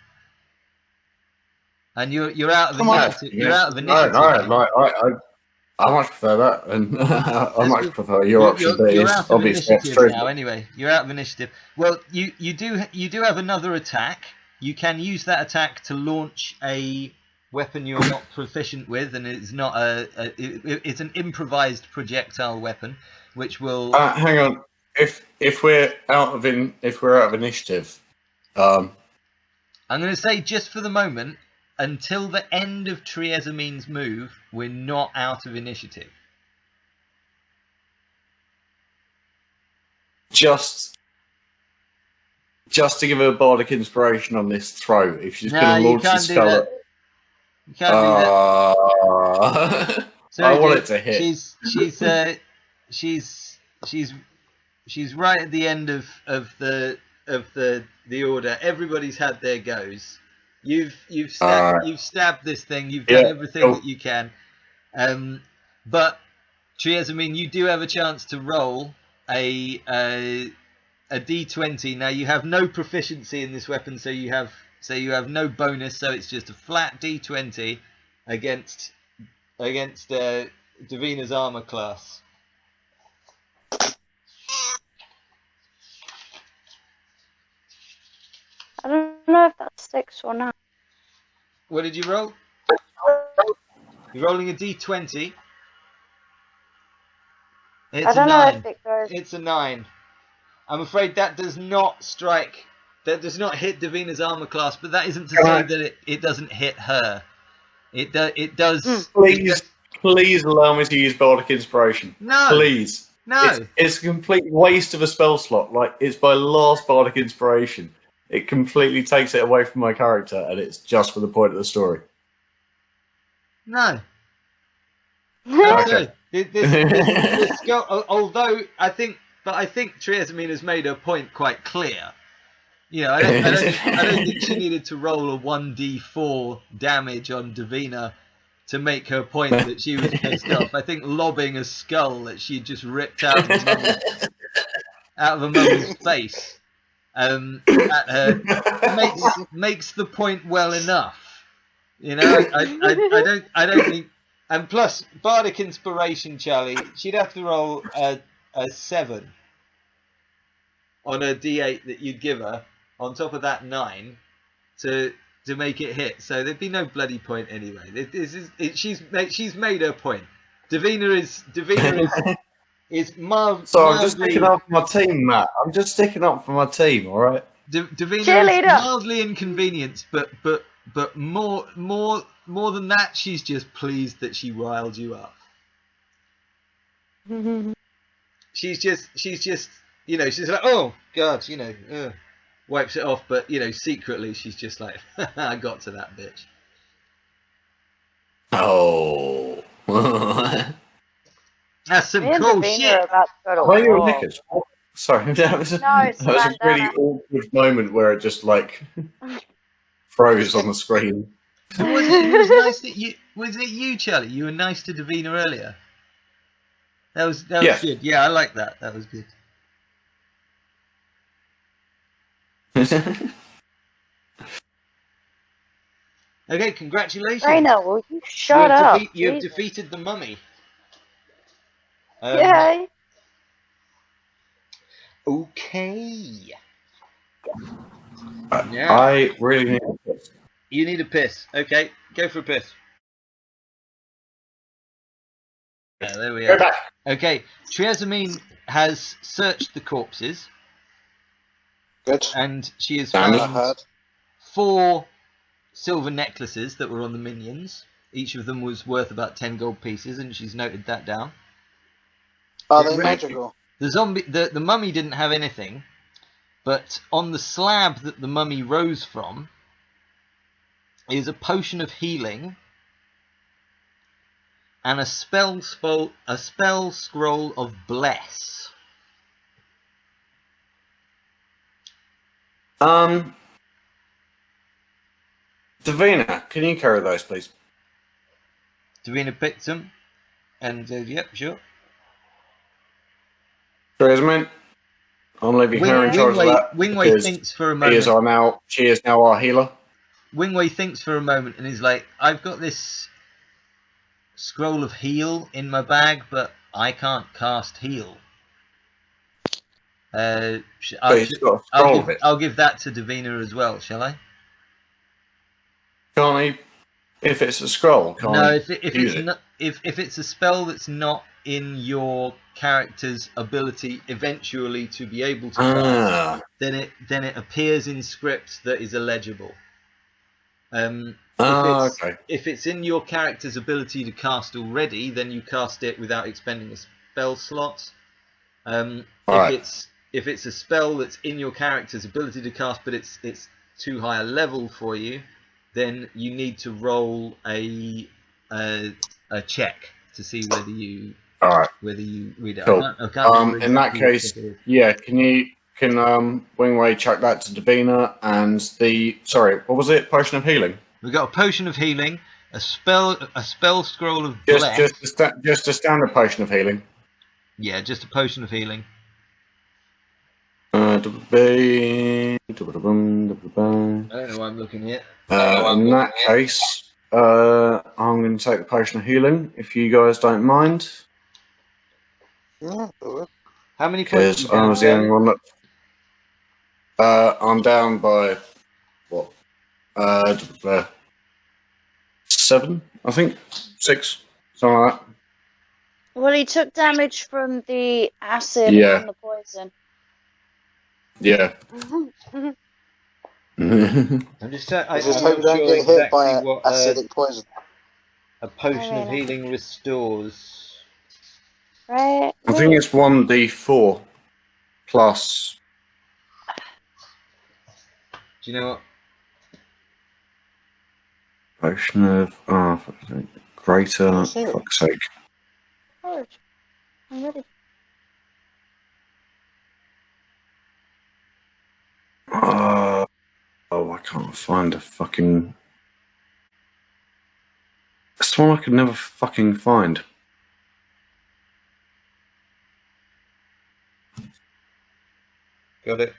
And you're out of initiative. You're out of initiative. I much prefer that, and I much prefer your option. That You're is out of obviously initiative now. Anyway, you're out of initiative. Well, you do have another attack. You can use that attack to launch a weapon you're not proficient with, and it's not it's an improvised projectile weapon, which will. Hang on. If we're out of initiative, I'm going to say just for the moment, until the end of Triesamien's move, we're not out of initiative. just to give her a bardic inspiration on this throw, if she's going to launch the skull at... You can't do that. So I want it to hit. She's right at the end of the order. Everybody's had their goes. You've stabbed this thing. You've done everything that you can. But Triesamien, you do have a chance to roll a d20. Now you have no proficiency in this weapon, so you have no bonus. So it's just a flat d20 against Davina's armor class. I don't know if that sticks or not. What did you roll? You're rolling a d20. It's I don't a know 9. if it goes. It's a 9. I'm afraid that does not strike. That does not hit Davina's armor class, but that isn't to say that it doesn't hit her. It does. Please allow me to use bardic inspiration. No. Please. No. It's a complete waste of a spell slot. Like, it's my last bardic inspiration. It completely takes it away from my character, and it's just for the point of the story. No. Okay. This skull, although I think Triesamien has made her point quite clear. You know, I don't think she needed to roll a 1d4 damage on Davina to make her point that she was pissed off. I think lobbing a skull that she just ripped out of a mummy's face at her makes the point well enough. You know, I don't think. And plus, bardic inspiration, Charlie, she'd have to roll a 7 on a d8 that you'd give her, on top of that 9, to make it hit. So there'd be no bloody point anyway. She's made her point. Davina is mildly. So I'm just sticking up for my team, Matt. I'm just sticking up for my team, all right? Davina is mildly inconvenienced, but more than that, she's just pleased that she riled you up. She's just, you know, she's like, oh God, you know, wipes it off, but you know, secretly she's just like, I got to that bitch. Oh. That's some cool shit. Why are your knickers? Oh, sorry, that was a really awkward moment where it just like froze on the screen. So was it you, Charlie? You were nice to Davina earlier. That was good. Yeah, I like that. That was good. Okay, congratulations. Raina, will you shut up? You have defeated the mummy. Yay! Okay. I Now really need this. you need a piss. Okay, go for a piss. There we Go are. back. Okay, Triesamien has searched the corpses, Good. and she has Damn it. I found heard. 4 silver necklaces that were on the minions. Each of them was worth about 10 gold pieces, and she's noted that down. Are Get they ready. magical? The mummy didn't have anything, but on the slab that the mummy rose from is a potion of healing and a spell scroll of bless. Davina, can you carry those, please? Davina picked them and said, "Yep, sure." Triesamien, I'm leaving her in charge of that. Wingway because thinks for a she is moment. she is now our healer. Wingway thinks for a moment and is like, "I've got this scroll of heal in my bag, but I can't cast heal. But he's got a scroll of it. I'll give that to Davina as well, shall I?" Can't he? If it's a scroll, can't No, he if use it's it? not, if it's a spell that's not in your character's ability eventually to be able to cast, then it appears in script that is illegible. Okay. If it's in your character's ability to cast already, then you cast it without expending a spell slot. If it's a spell that's in your character's ability to cast, but it's too high a level for you, then you need to roll a check to see whether you read it. Cool. I can't remember In that exactly what case, check it is. yeah, can Wingway chuck that to Davina and what was it? Potion of healing. We've got a potion of healing, a spell scroll of bless. Just a standard potion of healing. Yeah, just a potion of healing. I don't know why I'm looking here. In that case, I'm going to take the potion of healing, if you guys don't mind. Yeah. How many points? Because I was the only one that. I'm down by what? 7, I think. 6, something like that. Well, he took damage from the acid Yeah. and the poison. Yeah. I'm just I just hope you don't get hit by acidic poison. A potion of healing restores. Right. I think it's 1d4 plus. Do you know what? Potion of fuck's sake. Greater, fuck's sake. I'm ready. I can't find a fucking. That's the one I could never fucking find. Got it.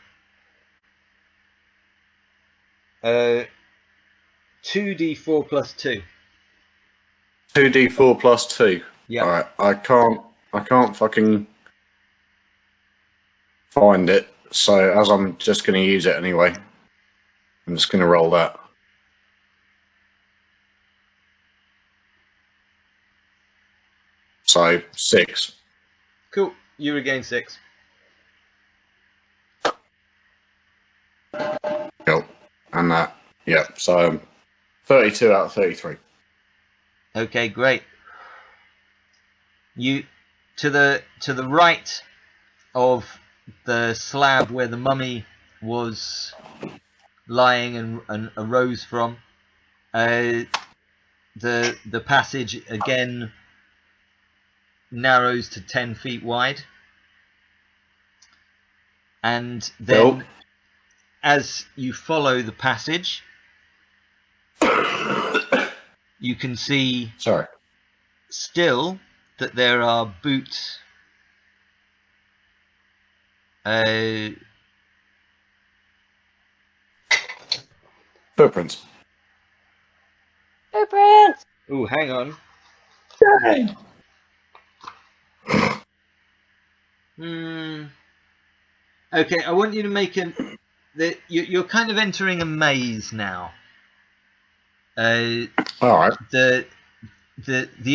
2d4 plus 2. 2d4 plus 2. Yeah. Alright, I can't fucking find it, so as I'm just going to use it anyway, I'm just going to roll that. So, 6. Cool. You regain 6. Cool. And that, yeah, so 32 out of 33. Okay, great. You to the right of the slab where the mummy was lying and arose from, the passage again narrows to 10 feet wide, and then as you follow the passage, you can see still that there are boots Footprints. Footprints! Oh, hang on. Hmm. Okay, I want you to make you're kind of entering a maze now. All right. The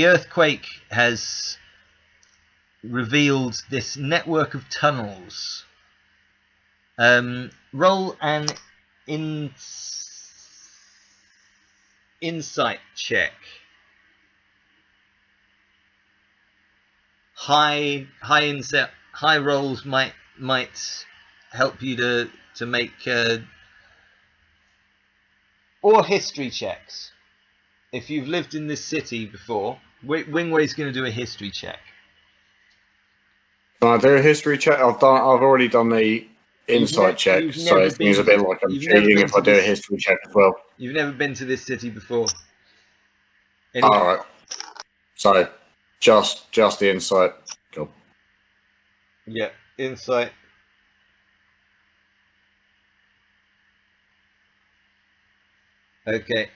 earthquake has revealed this network of tunnels. Roll an insight check. High rolls might help you to make or history checks. If you've lived in this city before, Wingway's going to do a history check. Can I do a history check? I've already done the insight check, so it seems a bit like I'm cheating if I do a history check as well. You've never been to this city before. All right. So, just the insight. Cool. Yeah, insight. Okay.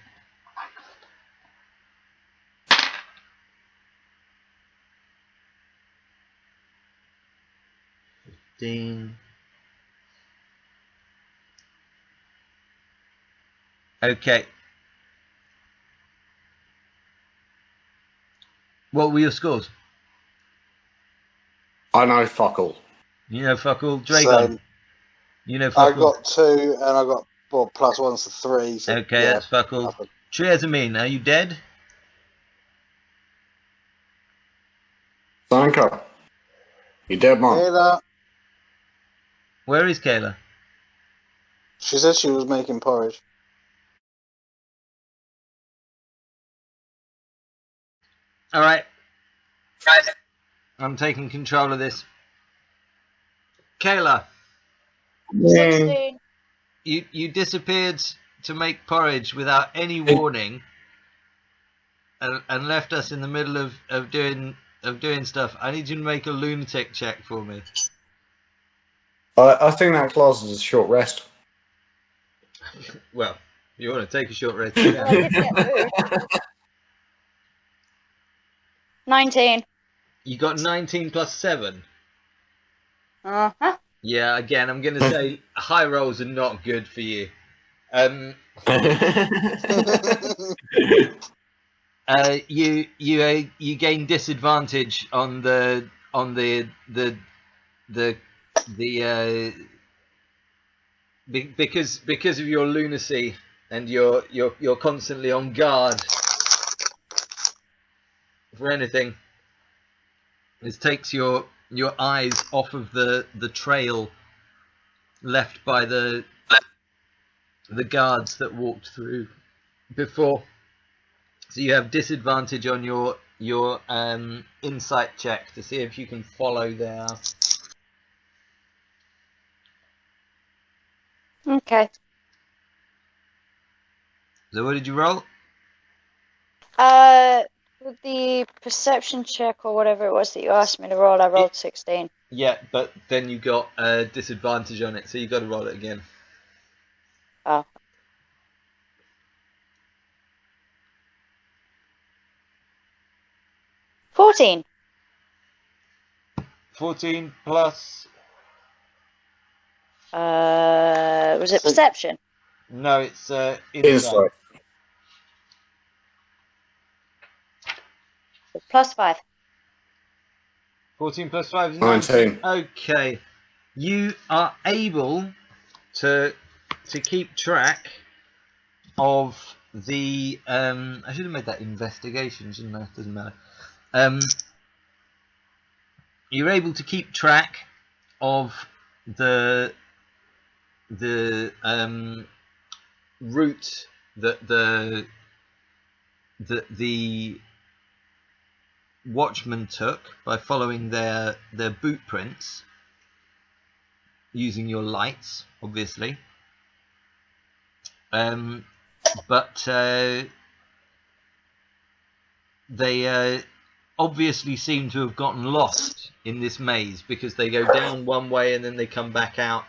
Okay. What were your scores? I know fuck all. You know fuck all. Dragon. You know I fuck all. got 2 and I got +1 to 3. So, Okay, yeah, that's fuck all. nothing. Triesamien, are you dead? Sanka, you dead, man. Kayla, Where is Kayla? she said she was making porridge. All right. Guys, I'm taking control of this. Kayla, 16. you disappeared to make porridge without any warning, and left us in the middle of doing stuff. I need you to make a lunatic check for me. I think that class is a short rest. Well, you want to take a short rest? Well, I did get food. 19. You got 19 plus 7. Uh-huh. Yeah, again, I'm going to say high rolls are not good for you. You gain disadvantage on the because of your lunacy, and you're constantly on guard for anything. This takes your eyes off of the trail left by the guards that walked through before. So you have disadvantage on your insight check to see if you can follow there. Okay. So what did you roll? With the perception check or whatever it was that you asked me to roll, I rolled 16. Yeah, but then you got disadvantage on it, so you got to roll it again. Oh. 14. 14 plus. Was it perception? No, it's Insight. +5. 14 plus 5 is 19. Okay. You are able to keep track of the I should have made that investigation, shouldn't I? Doesn't matter. You're able to keep track of the route that the watchmen took by following their boot prints, using your lights, obviously. But they obviously seem to have gotten lost in this maze, because they go down one way and then they come back out.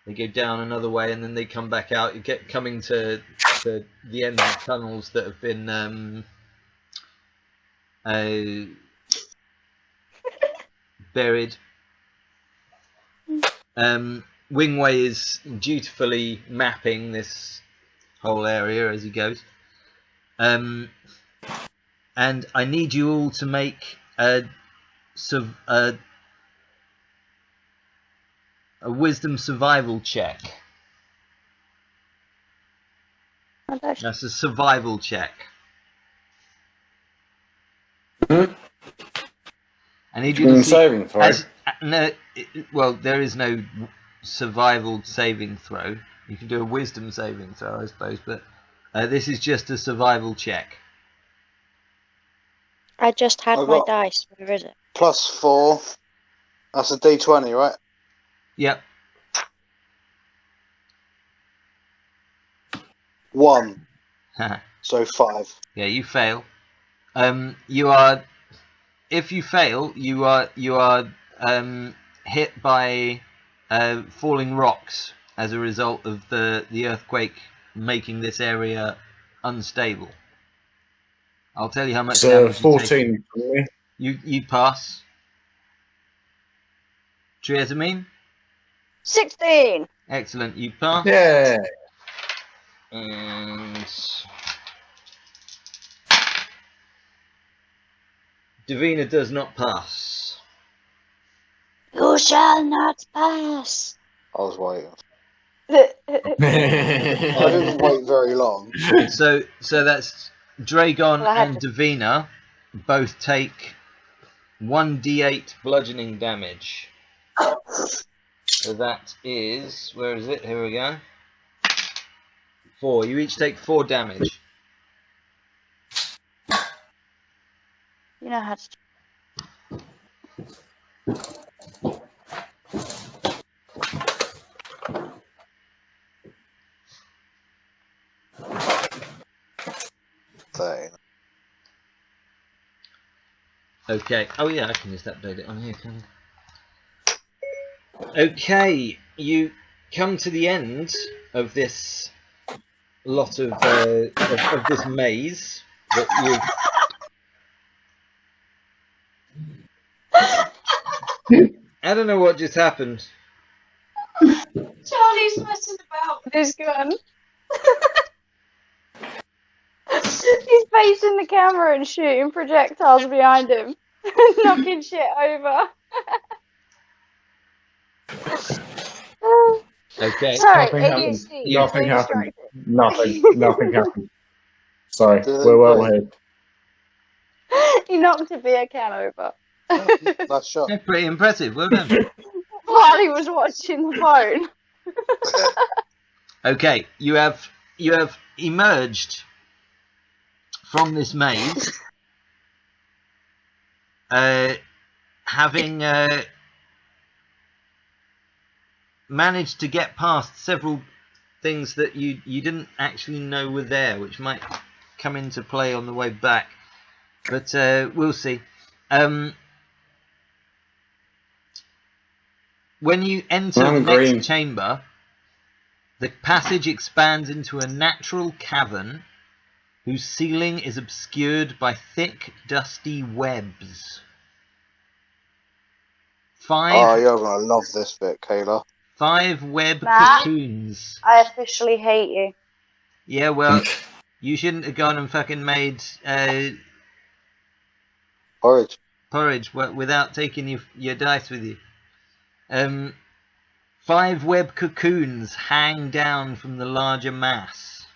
They go down another way and then they come back out. You get coming to the end of the tunnels that have been buried. Wingway is dutifully mapping this whole area as he goes. And I need you all to make a wisdom survival check. That's a survival check. Hmm? I need you to see, saving throw. well, there is no survival saving throw. You can do a wisdom saving throw, I suppose, but this is just a survival check. I just had I've my got- dice. Where is it? +4. That's a D20, right? Yep. 1. So 5. Yeah, you fail. You are. If you fail, you are hit by falling rocks as a result of the earthquake making this area unstable. I'll tell you how much So damage you take. 14 for me. You pass. Triesamien? 16. Excellent, you pass. Yeah. And Davina does not pass. You shall not pass. I was waiting. I I didn't wait very long. So that's Dragon Well, I had and Davina both take 1d8 bludgeoning damage. So that is, where is it? Here we go. 4. You each take 4 damage. You know how to. Okay. Oh yeah, I can just update it on here, can I? Okay, you come to the end of this lot of this maze that you. I don't know what just happened. Charlie's messing about with his gun. He's facing the camera and shooting projectiles behind him, knocking shit over. Okay. Sorry, Nothing happened. ADHD. Nothing really happened. distracted. Nothing happened. Sorry, Did we're well anybody- ahead. He knocked a beer can over Nice shot. Yeah, pretty impressive. Well done. while he was watching the phone. Okay, you have emerged from this maze, having managed to get past several things that you didn't actually know were there, which might come into play on the way back, but we'll see. When you enter the next chamber, the passage expands into a natural cavern whose ceiling is obscured by thick, dusty webs. Oh, you're going to love this bit, Kayla. 5 web Matt? cocoons. I officially hate you. Yeah, well, you shouldn't have gone and fucking made Porridge. without taking your dice with you. 5 web cocoons hang down from the larger mass,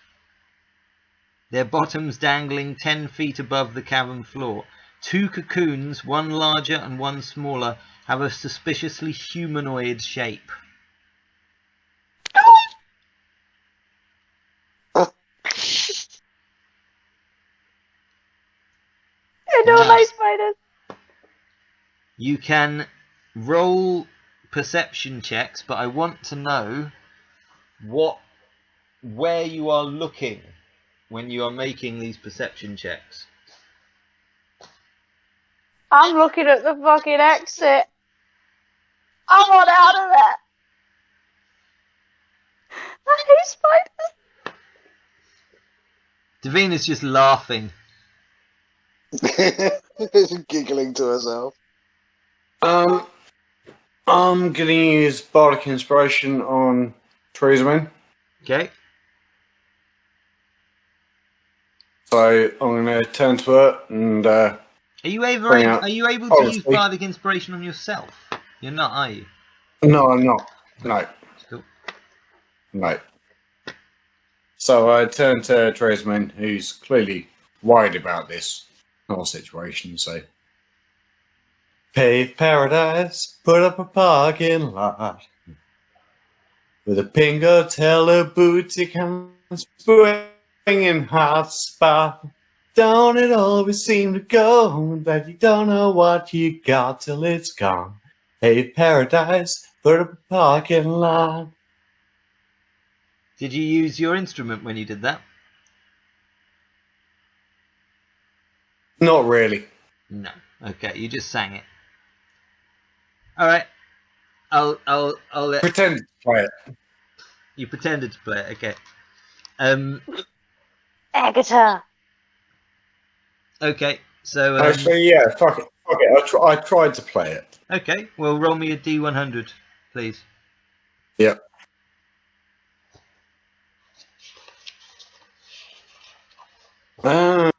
their bottoms dangling 10 feet above the cavern floor. 2 cocoons, one larger and one smaller, have a suspiciously humanoid shape. I don't like spiders. You can roll perception checks, but I want to know where you are looking when you are making these perception checks. I'm looking at the fucking exit. I want out of there. I hate spiders. Davina's just laughing. Giggling to herself. I'm going to use Bardic Inspiration on Triesamien. Okay. So I'm going to turn to her and Are you able bring out to use Odyssey. Bardic Inspiration on yourself? You're not, are you? No, I'm not. No. Cool. No. So I turn to Triesamien, who's clearly worried about this whole situation. So, paved paradise, put up a parking lot with a pink hotel, a boutique, and a swinging hot spot. Don't it always seem to go that you don't know what you got till it's gone? Paved paradise, put up a parking lot. Did you use your instrument when you did that? Not really. No. Okay, you just sang it. All right. I'll let Pretend to play it. you pretended to play it. Okay. Air guitar. Okay. So Actually, yeah, fuck it. Fuck it. I tried to play it. okay. Well, roll me a D100, please. Yep. Um,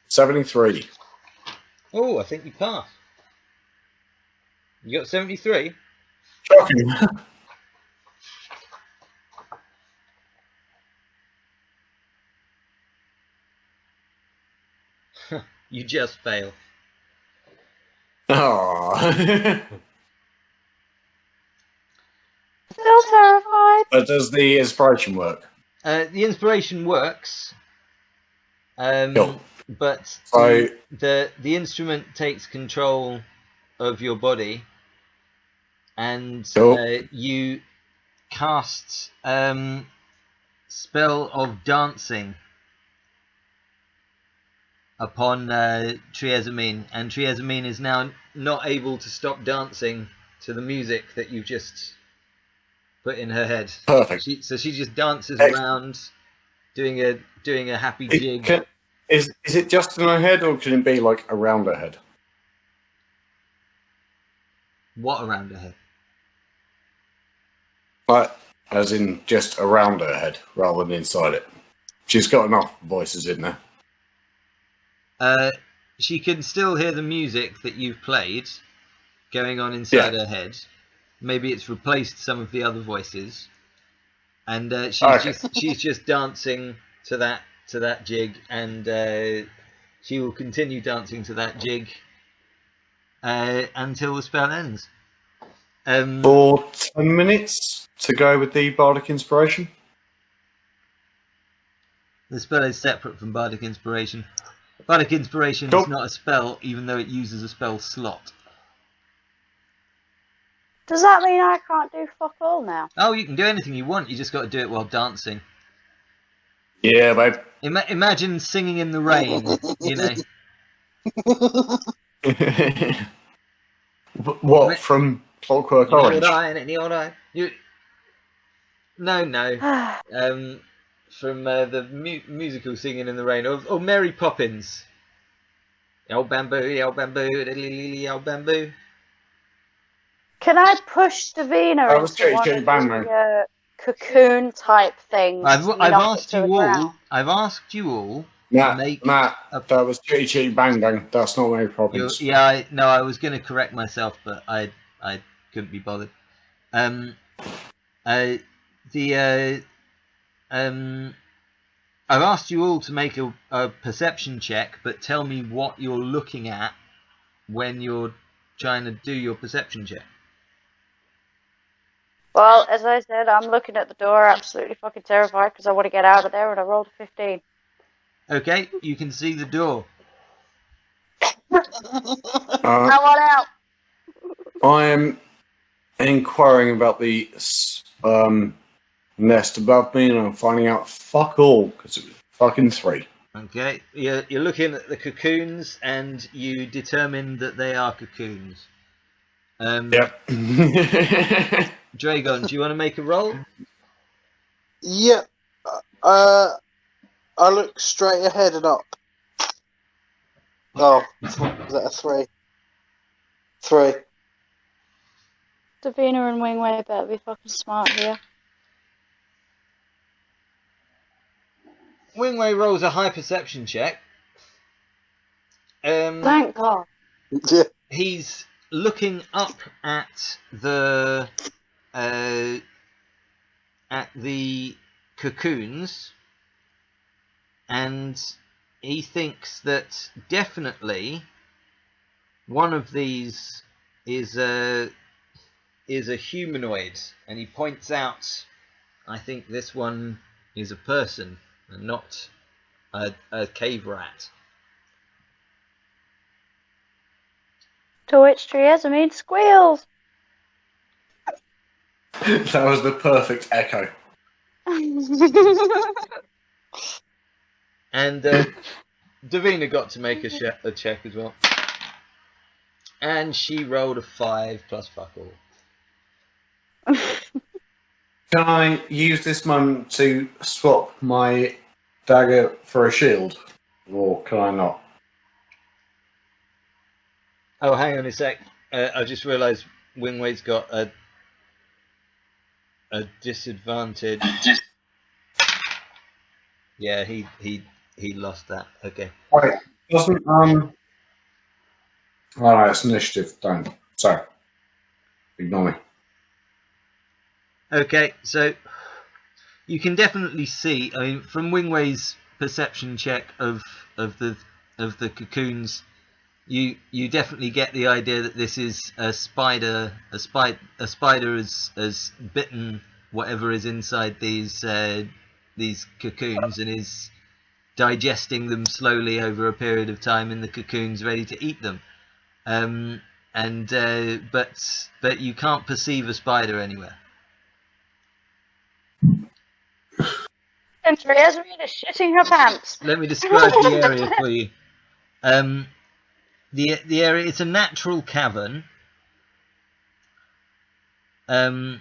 73. Oh, I think you passed. You got 73. Shocking. You just fail. Oh. Still terrified. But does the inspiration work? The inspiration works. Cool. But So- the instrument takes control of your body, and Cool. you cast spell of dancing upon Triesamien, and Triesamien is now not able to stop dancing to the music that you've just put in her head. Perfect. So she just dances Excellent. around, doing a happy jig. Is it just in her head, or can it be like around her head? What around her head? Like, as in just around her head, rather than inside it. She's got enough voices in there. She can still hear the music that you've played going on inside her head. Maybe it's replaced some of the other voices, and she's just dancing to that jig, and she will continue dancing to that jig until the spell ends. For 10 minutes to go with the Bardic Inspiration. The spell is separate from Bardic Inspiration. Bardic Inspiration Cool. is not a spell, even though it uses a spell slot. Does that mean I can't do fuck all now? Oh, you can do anything you want. You just got to do it while dancing. Yeah, babe. Imagine singing in the rain. You know. What, from Clockwork Orange? No. From the musical Singing in the Rain, or Mary Poppins. Old bamboo, old bamboo, old bamboo. Can I push Davina That was into one Kitty of Bang the cocoon type things? I've and asked knock it to you the all. ground? I've asked you all Matt, make Matt, a- that was Chitty Chitty Bang Bang. That's not Mary Poppins. I was going to correct myself, but I couldn't be bothered. I've asked you all to make a perception check, but tell me what you're looking at when you're trying to do your perception check. Well, as I said, I'm looking at the door, absolutely fucking terrified because I want to get out of there, and I rolled a 15. Okay, you can see the door. I want out. I am inquiring about the nest above me, and I'm finding out fuck all because it was fucking 3. Okay, you're looking at the cocoons, and you determine that they are cocoons. Yep. Dragon, do you want to make a roll? Yep. I look straight ahead and up. Oh, is that a 3? 3. Davina and Wingway better be fucking smart here. Wingway rolls a high perception check. Thank God. Yeah. He's looking up at the cocoons, and he thinks that definitely one of these is a humanoid, and he points out, I think this one is a person and not a cave rat. To which Triesamien squeals. That was the perfect echo. And Davina got to make a check as well. And she rolled a 5 plus fuck all. Can I use this moment to swap my dagger for a shield? Or can I not? Oh, hang on a sec. I just realised Wingway's got a disadvantage. Yeah, he lost that. Okay. Wait, doesn't Oh, it's initiative. Don't. Sorry. Ignore me. Okay, so you can definitely see. I mean, from Wingway's perception check of the cocoons, you definitely get the idea that this is a spider. A spider has bitten whatever is inside these cocoons and is digesting them slowly over a period of time in the cocoons, ready to eat them. But you can't perceive a spider anywhere. And Triesamien is shitting her pants. Let me describe the area for you. The area, it's a natural cavern. Now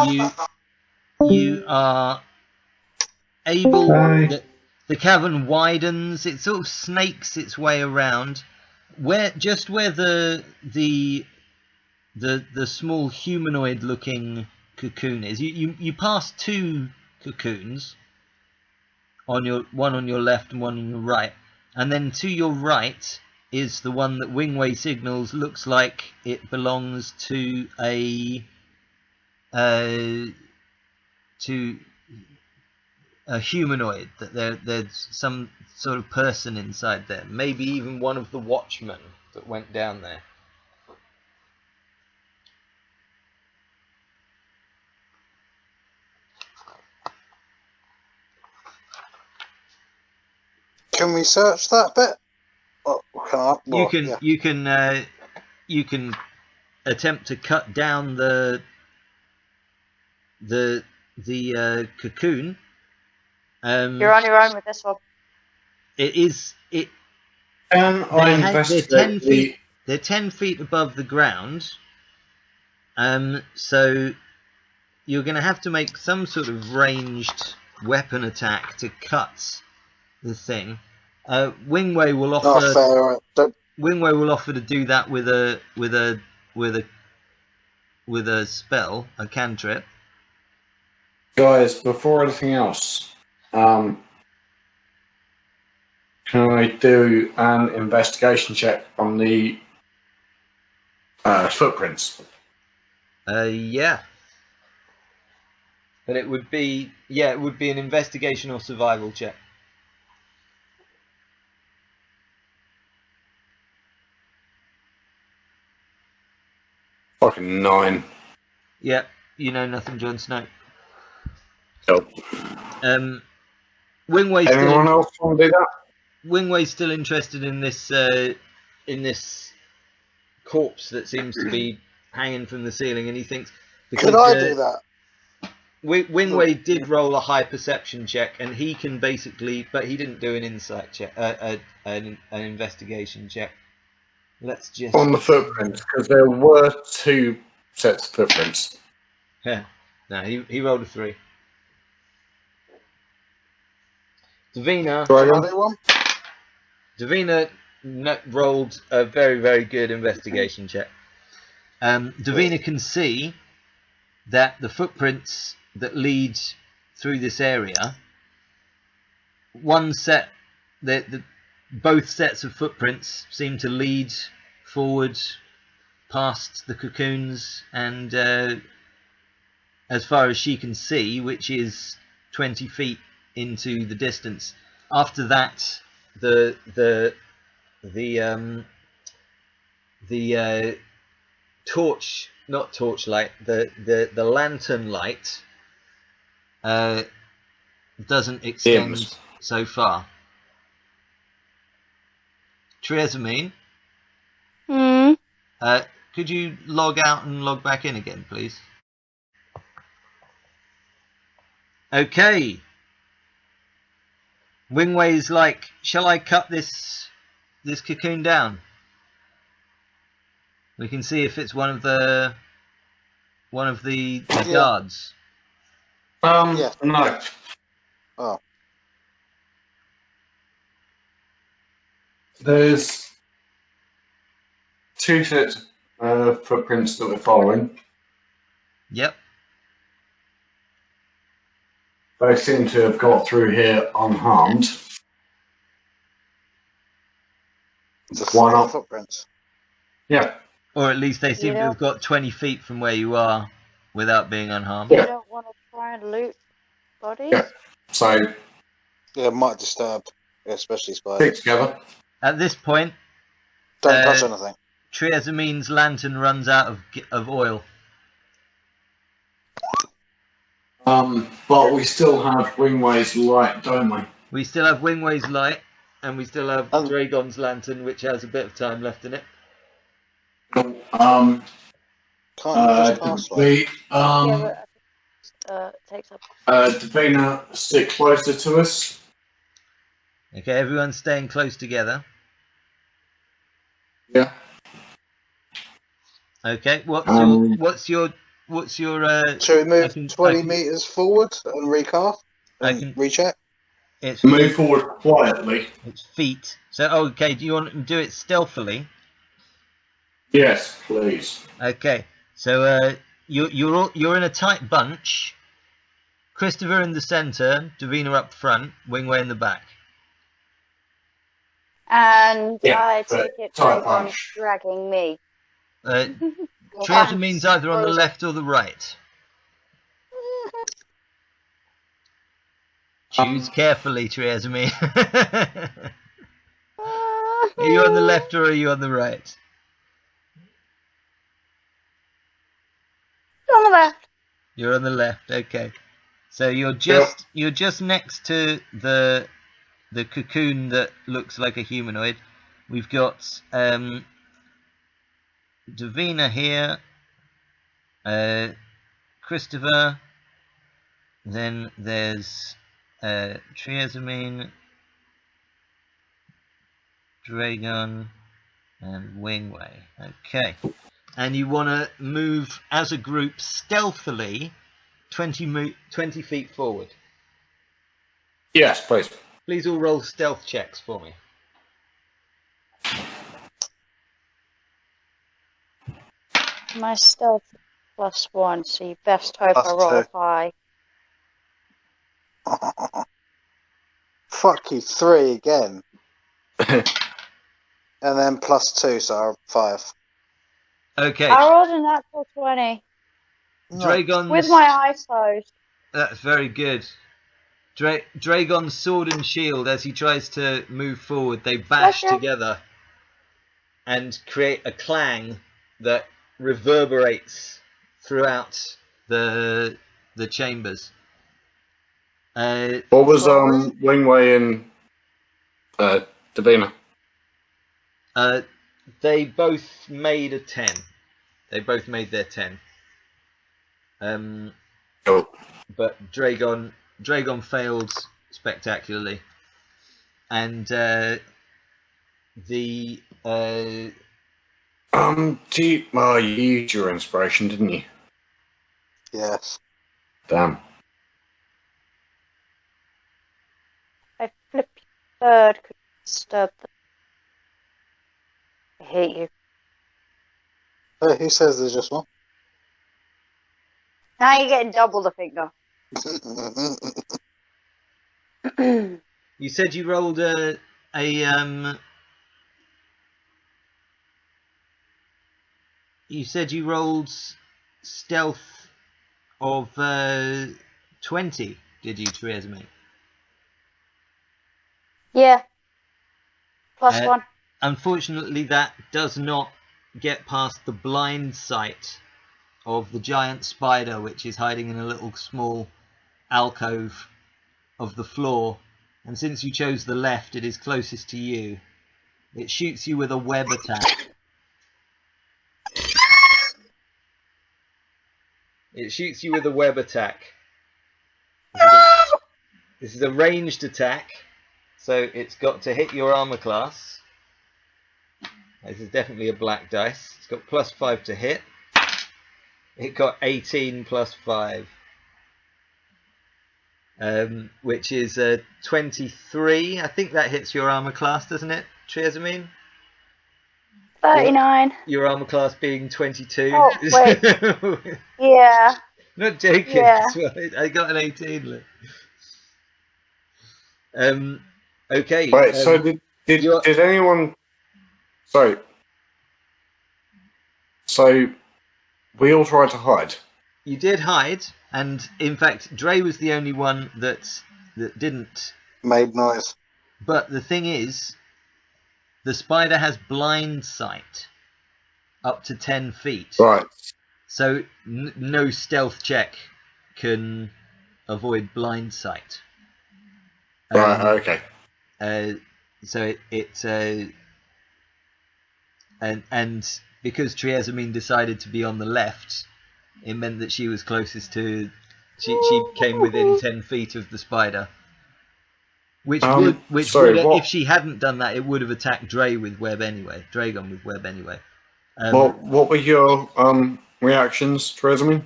you are able. The cavern widens. It sort of snakes its way around. Where the small humanoid-looking cocoon is. You pass 2 cocoons. One on your left and one on your right, and then to your right is the one that Wingway signals looks like it belongs to a humanoid. That there's some sort of person inside there, maybe even one of the watchmen that went down there. Can we search that bit? Oh, You can attempt to cut down the cocoon. You're on your own with this one. Can I investigate They're 10 feet above the ground. So you're going to have to make some sort of ranged weapon attack to cut the thing. Wingway will offer. Wingway will offer to do that with a spell, a cantrip. Guys, before anything else, can I do an investigation check on the footprints? Yeah. But it would be an investigation or survival check. Fucking 9. Yeah, you know nothing, Jon Snow. Nope. Wingway's Anyone else want to do that? Wingway's still interested in this corpse that seems to be hanging from the ceiling, and he thinks. Could I do that? Wingway did roll a high perception check, and he can basically, but he didn't do an insight check, an investigation check. Let's just on the footprints, because there were 2 sets of footprints. Yeah, no, he rolled a 3. Davina. Do I do one? Davina rolled a very, very good investigation check. Davina can see that the footprints that lead through this area, both sets of footprints seem to lead forward past the cocoons and as far as she can see, which is 20 feet into the distance. After that, the the lantern light doesn't extend Dims. so far. Triesamien, could you log out and log back in again, please? Okay. Wingway's like, shall I cut this cocoon down? We can see if it's one of the guards. Yeah. No. Oh. There's two sets of footprints that we're following. Yep. They seem to have got through here unharmed. The Why not? footprints. Yeah. Or at least they seem to have got 20 feet from where you are without being unharmed. You don't want to try and loot bodies? Yeah. So, Yeah, it might disturb, especially stick spiders. together. At this point, Don't touch anything. Triazamine's lantern runs out of oil. But we still have Wingway's light, don't we? We still have Wingway's light, and we still have Dragon's lantern, which has a bit of time left in it. Can't you just cast light? It takes up. Davina, stick closer to us. Okay, everyone's staying close together. Yeah. Okay, what's your Should we move 20 meters forward and recast? And recheck? It's move forward quietly. It's feet. So okay, do you want to do it stealthily? Yes, please. Okay. So you're in a tight bunch. Christopher in the centre, Davina up front, Wingway in the back. And Yeah, I take it Dragon's dragging me. Triesamien either on the left or the right. Choose carefully, Triesamien. Are you on the left or are you on the right? On the left. You're on the left. Okay. So you're just next to the cocoon that looks like a humanoid. We've got Davina here, Christopher, then there's Triesamien, Dragon, and Wingway. Okay. And you want to move as a group stealthily 20 feet forward. Yes, please. Please all roll stealth checks for me. My stealth +1, so you best hope I roll high. Fuck you, 3 again. And then +2, so 5. Okay. I rolled a natural 20. Dragon's... With my eyes closed. That's very good. Dragon's sword and shield, as he tries to move forward, they bash together and create a clang that reverberates throughout the chambers. What was Wingway and Davina? They both made a 10. They both made their 10. Cool. But Dragon failed spectacularly, and you used your inspiration, didn't you? Yes. Damn. I flipped third, could disturb them. hate you. Hey, who says there's just one? Now you're getting double the finger. You said you rolled a you said you rolled stealth of 20, did you, Triesamien? Yeah. Plus 1. Unfortunately, that does not get past the blind sight of the giant spider, which is hiding in a little small alcove of the floor. And since you chose the left, it is closest to you. It shoots you with a web attack. It shoots you with a web attack. This is a ranged attack, so it's got to hit your armor class. This is definitely a black dice. It's got +5 to hit. It got 18 +5, which is 23. I think that hits your armor class, doesn't it, Triesamien? 39. Your armor class being 22. Oh, wait. Yeah. Not joking. Yeah. I got an 18. Okay. Right. So did anyone? Sorry. So we all tried to hide. You did hide, and in fact, Dre was the only one that didn't. Made noise. But the thing is, the spider has blind sight up to 10 feet. Right. So no stealth check can avoid blind sight. Right. Okay. So and because Triesamien decided to be on the left, it meant that she was closest to. She came within 10 feet of the spider. Which would, if she hadn't done that, it would have attacked Dre with web anyway. Dragon with web anyway. What were your reactions, Triesamien?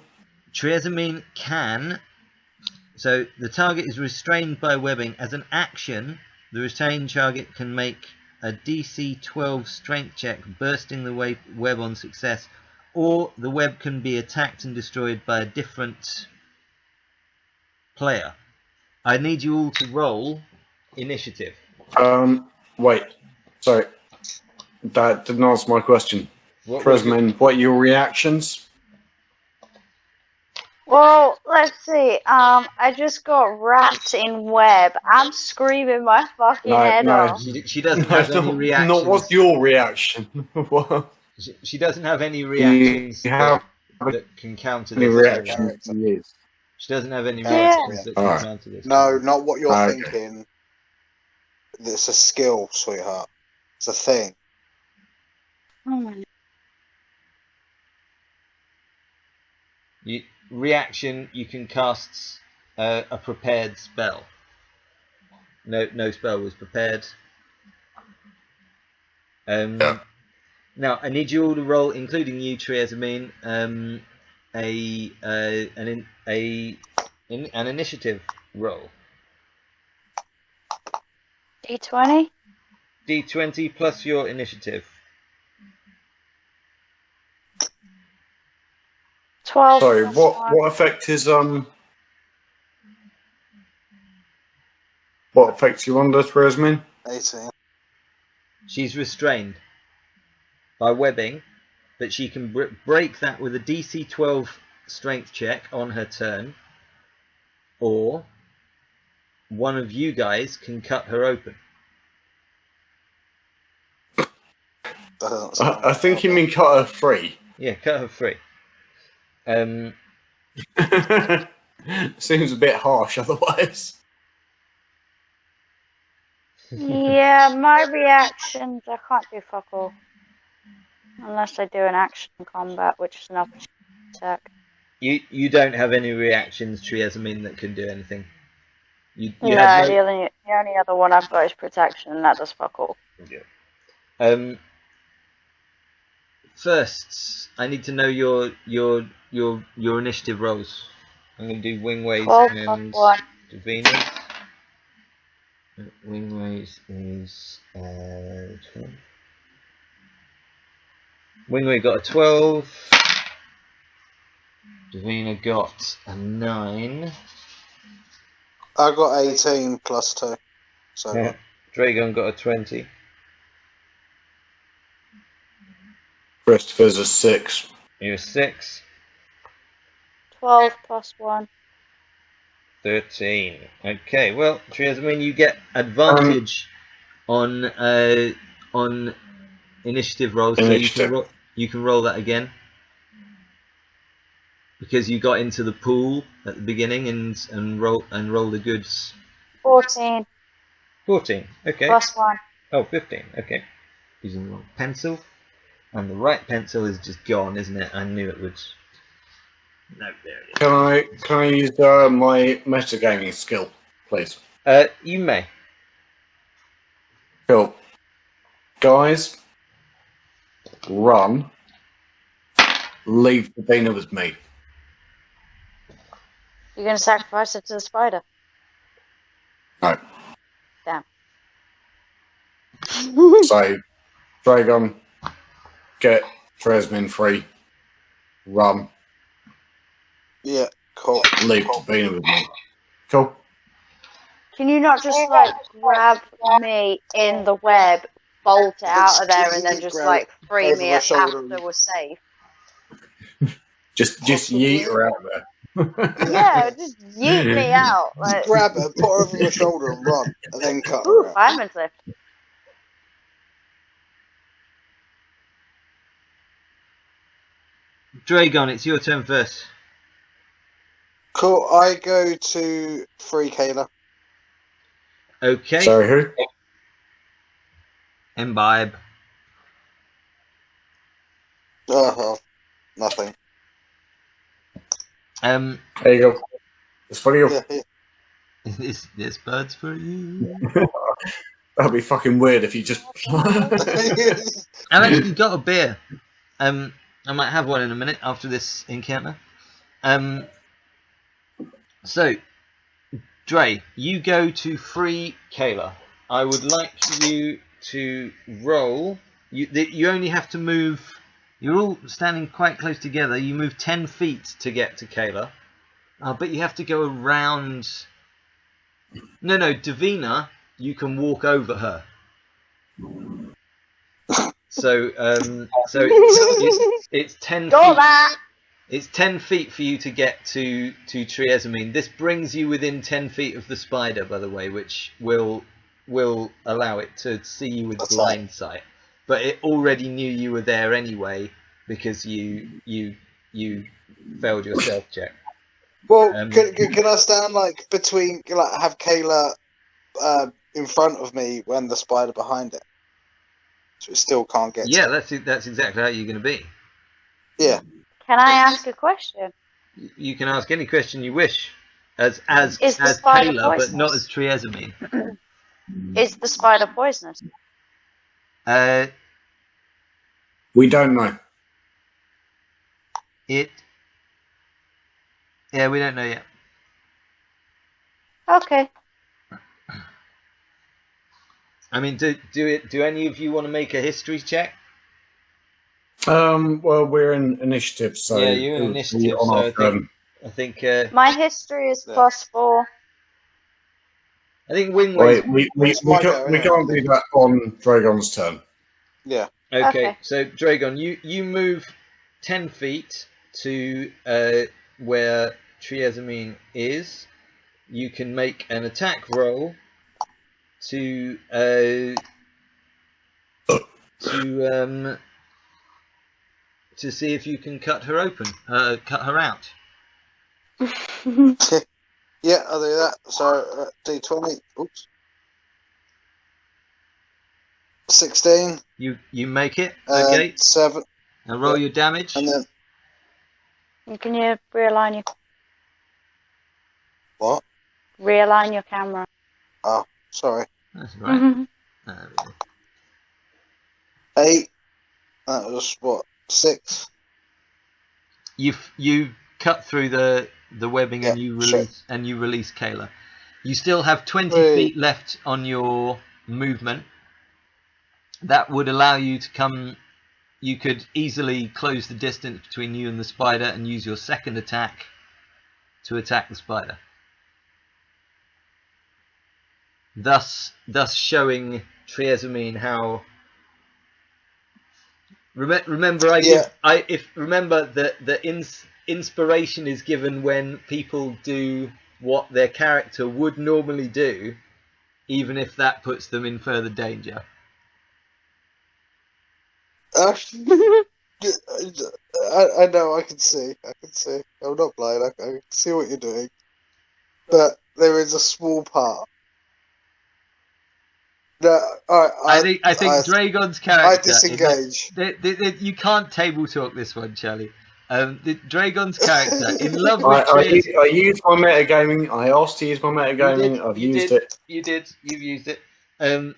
Triesamien can. So the target is restrained by webbing. As an action, the restrained target can make a DC 12 strength check, bursting the web on success, or the web can be attacked and destroyed by a different player. I need you all to roll initiative. Wait. Sorry. That didn't answer my question. Triesamien, what are your reactions? Well, let's see. I just got wrapped in web. I'm screaming my fucking head off. She doesn't have any reactions. Not what's your reaction? What? She doesn't have any reactions that can counter this. Reactions? Yes. She doesn't have any reactions that can counter this. No, not what you're thinking. It's a skill, sweetheart. It's a thing. Oh my. Reaction, you can cast a prepared spell. No spell was prepared. Now, I need you all to roll, including you, Triesamien, an initiative roll. D20? D20 plus your initiative. 12. Sorry, what effect is what effects you under, Triesamien? 18. She's restrained by webbing, but she can break that with a DC 12 strength check on her turn, or one of you guys can cut her open. I think you mean cut her free. Yeah, cut her free. Seems a bit harsh otherwise. Yeah, my reactions, I can't do fuck all. Unless I do an action combat, which is an opportunity attack. You don't have any reactions, Triesamien, that can do anything. The only other one I've got is protection, and that does fuck all. Yeah. First, I need to know your initiative rolls. I'm going to do Wingways and Venus. Wingways is 12. Wingway got a 12. Davina got a 9. I got 18 plus 2. So Dragon got a 20. Christopher's a 6. You're a 6. 12 plus 1. 13. Okay, well, Triesamien, you get advantage on initiative rolls, Initiative. so you can roll that again because you got into the pool at the beginning and roll the goods. 14 14. Okay. plus 1. Oh, 15. Okay. Using the wrong pencil, and the right pencil is just gone, isn't it? I knew it would. No, there it is. Can I use my metagaming skill, please? You may. Cool. Guys, run. Leave Davina with me. You're going to sacrifice it to the spider? No. Damn. So, Dragon, get Triesamien free. Run. yeah, cool. Leave Davina with me. Cool. Can you not just like grab me in the web, bolt it out of there, and then just like free over me my after shoulder. we're safe? Just yeet her out there. Yeah, just yeet me out. Like, Grab her, put her over my shoulder and run, and then cut ooh, her out. fireman's lift. Dragon, it's your turn first. Cool, I go to free Kayla. Okay. Sorry, who? Imbibe. Oh, nothing. There There you go. It's for you. Yeah, yeah. this bird's for you. That'd be fucking weird if you just. I've actually got a beer. I might have one in a minute after this encounter. So, Dre, you go to free Kayla. I would like you to roll. You only have to move. You're all standing quite close together. You move 10 feet to get to Kayla. But you have to go around. No, Davina, you can walk over her. So it's 10 Go feet. back! It's 10 feet for you to get to Triesamien. This brings you within 10 feet of the spider, by the way, which will allow it to see you with blind sight. But it already knew you were there anyway because you failed your stealth check. Well, can I stand like between, like have Kayla in front of me when the spider behind it, so it still can't get? Yeah, to that's exactly how you're going to be. Yeah. Can I ask a question? You can ask any question you wish, as Is the spider Kayla, but poisonous? not as Triesamien. Is the spider poisonous? We don't know. Yeah, we don't know yet. Okay. I mean, do any of you want to make a history check? Well, we're in initiative, so Yeah, you're in it would be initiative, on so our I think turn. My history is Yeah. +4. I think Wingway. Wait, we It's my go, can't anyway. do that on Dragon's turn. Yeah. Okay, Okay. so Dragon, you move 10 feet to where Triesamien is. You can make an attack roll to see if you can cut her open, cut her out. Yeah, I'll do that. So D20. Oops. 16. You make it. Okay. 7. Now roll your damage. And then Can you realign your camera? Oh, sorry. That's right. Mm-hmm. There we go. 8. That was what? 6. You cut through the webbing and you sure. release Kayla. You still have 20 Hey. feet left on your movement. That would allow you to come. you could easily close the distance between you and the spider and use your second attack to attack the spider. Thus showing Triesamien how. Remember, remember that the inspiration is given when people do what their character would normally do, even if that puts them in further danger. I know. I can see. I'm not blind. I can see what you're doing, but there is a small part. No, I think Dragon's character. I disengage. You can't table talk this one, Charlie. Dragon's character in love with. I used my metagaming. I asked to use my metagaming. I've used it. You did. You've used it. I'm.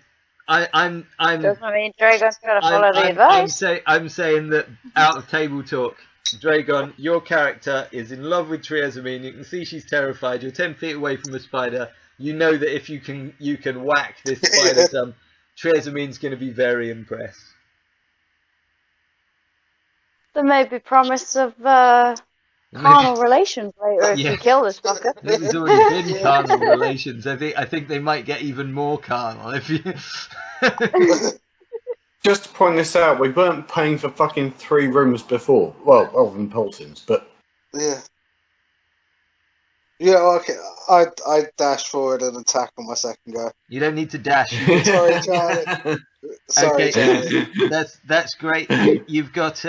Doesn't mean Dragon's gotta follow the advice. I'm saying that out of table talk, Dragon, your character is in love with Triesamien. You can see she's terrified. You're 10 feet away from a spider. You know that if you can whack this spider, Triesamien's going to be very impressed. There may be promise of carnal relations later if you kill this fucker. There's already been carnal relations. I think they might get even more carnal if you. Just to point this out, we weren't paying for fucking 3 rooms before. Well, other than Paulson's, but yeah. Yeah, okay. I dash forward and attack on my second go. You don't need to dash. Sorry, Charlie. Sorry, Charlie. That's great. You've got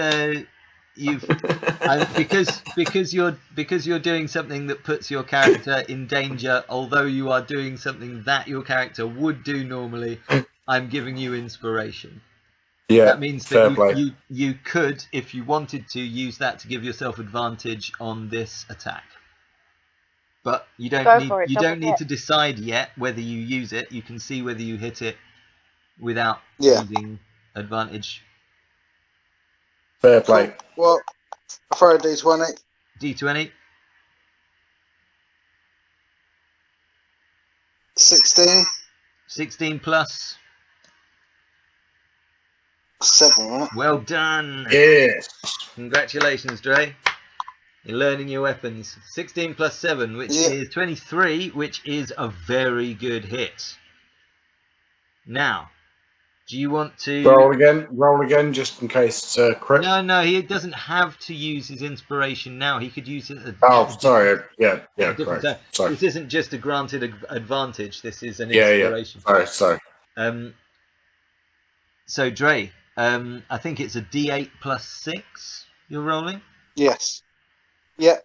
because you're doing something that puts your character in danger. Although you are doing something that your character would do normally, I'm giving you inspiration. Yeah, that means that you could, if you wanted to, use that to give yourself advantage on this attack. But you don't need to decide yet whether you use it. You can see whether you hit it without using advantage. Fair play. Cool. Well, I throw a D20. D20. 16. 16 plus. 7, right? Well done. Yes. Congratulations, Dre. You're learning your weapons. 16 plus 7, which is 23, which is a very good hit. Now, do you want to... Roll again, just in case it's a crit. No, he doesn't have to use his inspiration now. He could use it... Sorry. Yeah, correct. Sorry. This isn't just a granted advantage. This is an inspiration. Yeah. Sorry. So, Dre, I think it's a D8 plus 6 you're rolling? Yes. Yeah.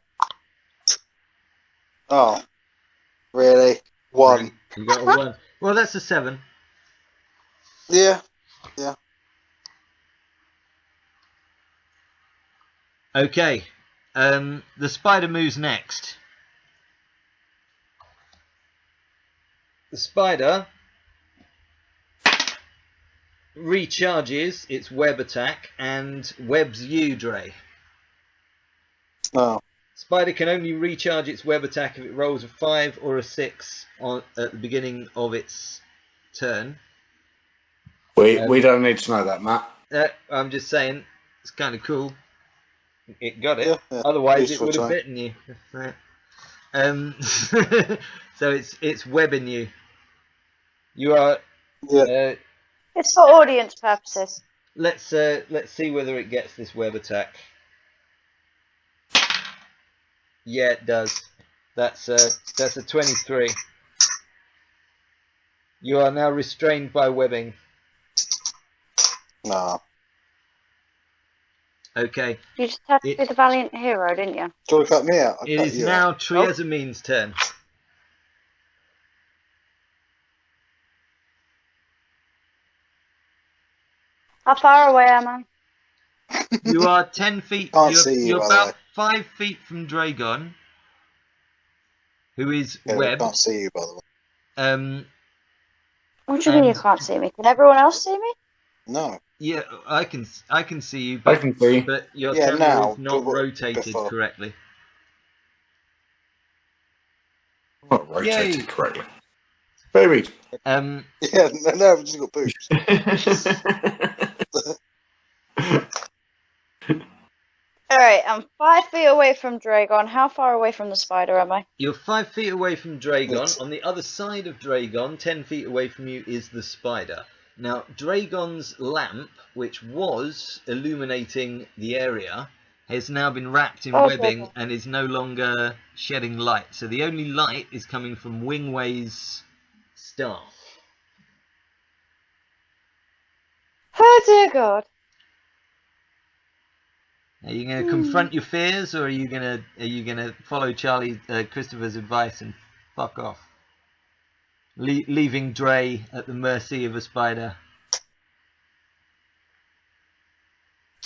Oh, really? 1. You got a 1. Well, that's a 7. Yeah. Okay. The spider moves next. The spider recharges its web attack and webs you, Dre. Oh. Spider can only recharge its web attack if it rolls a 5 or a 6 at the beginning of its turn. We don't need to know that, Matt. I'm just saying, it's kind of cool. It got it. Yeah. Otherwise, Useful it would have bitten you. So it's webbing you. You are. Yeah. It's for audience purposes. Let's see whether it gets this web attack. Yeah, it does. That's a 23. You are now restrained by webbing. No. Okay. You just had to be the valiant hero, didn't you? Do you want to cut me out? It is now Triesamien's turn. How far away am I? You are 10 feet. You're about 5 feet from Dragon, who is webbed. I can't see you, by the way. What do you mean you can't see me? Can everyone else see me? No. Yeah, I can see you. I can see. But your camera is not rotated correctly. Not rotated correctly. Baby. Yeah, no, I've just got boobs. Alright, I'm 5 feet away from Dragon. How far away from the spider am I? You're 5 feet away from Dragon. It's- On the other side of Dragon, 10 feet away from you, is the spider. Now, Dragon's lamp, which was illuminating the area, has now been wrapped in webbing and is no longer shedding light. So the only light is coming from Wingway's staff. Oh dear God. Are you going to confront your fears, or are you going to follow Christopher's advice and fuck off, leaving Dre at the mercy of a spider?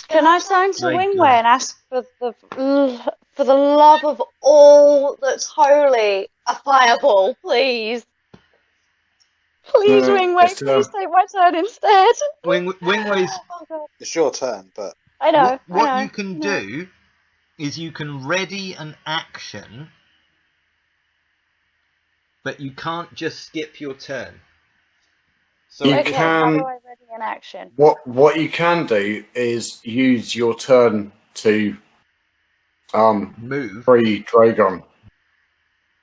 Can I turn to Great Wingway God. and ask for the love of all that's holy, a fireball, please? Please, Wingway, it's, please take my turn instead. Wingway's. Oh, God. It's your turn, but I know. What I know, you can I know. do is you can ready an action, but you can't just skip your turn. So You Okay, how can- do I ready an action? What you can do is use your turn to move. free Dragon,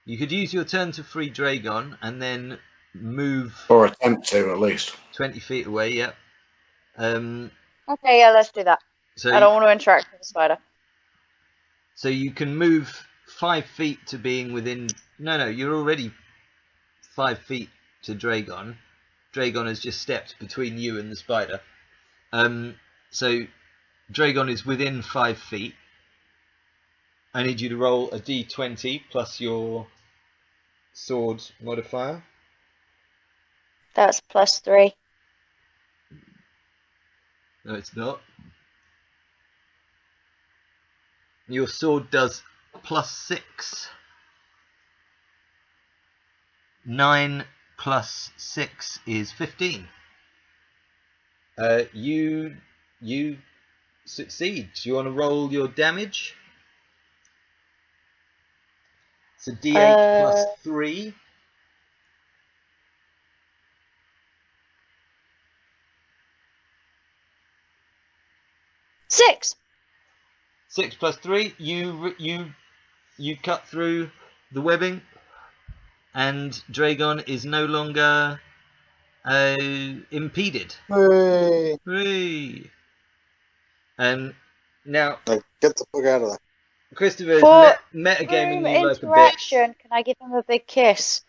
You could use your turn to free Dragon and then move or attempt to at least. 20 feet away. Yep. Okay, yeah, let's do that. So I don't want to interact with the spider. So you can move 5 feet to being within. No, you're already 5 feet to Dragon. Dragon has just stepped between you and the spider. So Dragon is within 5 feet. I need you to roll a d20 plus your sword modifier. That's +3. No, it's not. Your sword does +6. 9 plus 6 is 15. You succeed. Do you want to roll your damage? It's a d8 plus 3. Six. 6 plus 3. You cut through the webbing, and Dragon is no longer impeded. hey, Hooray. Now like, get the fuck out of there. Christopher is For metagaming Room me like a bitch. interaction. Can I give him a big kiss?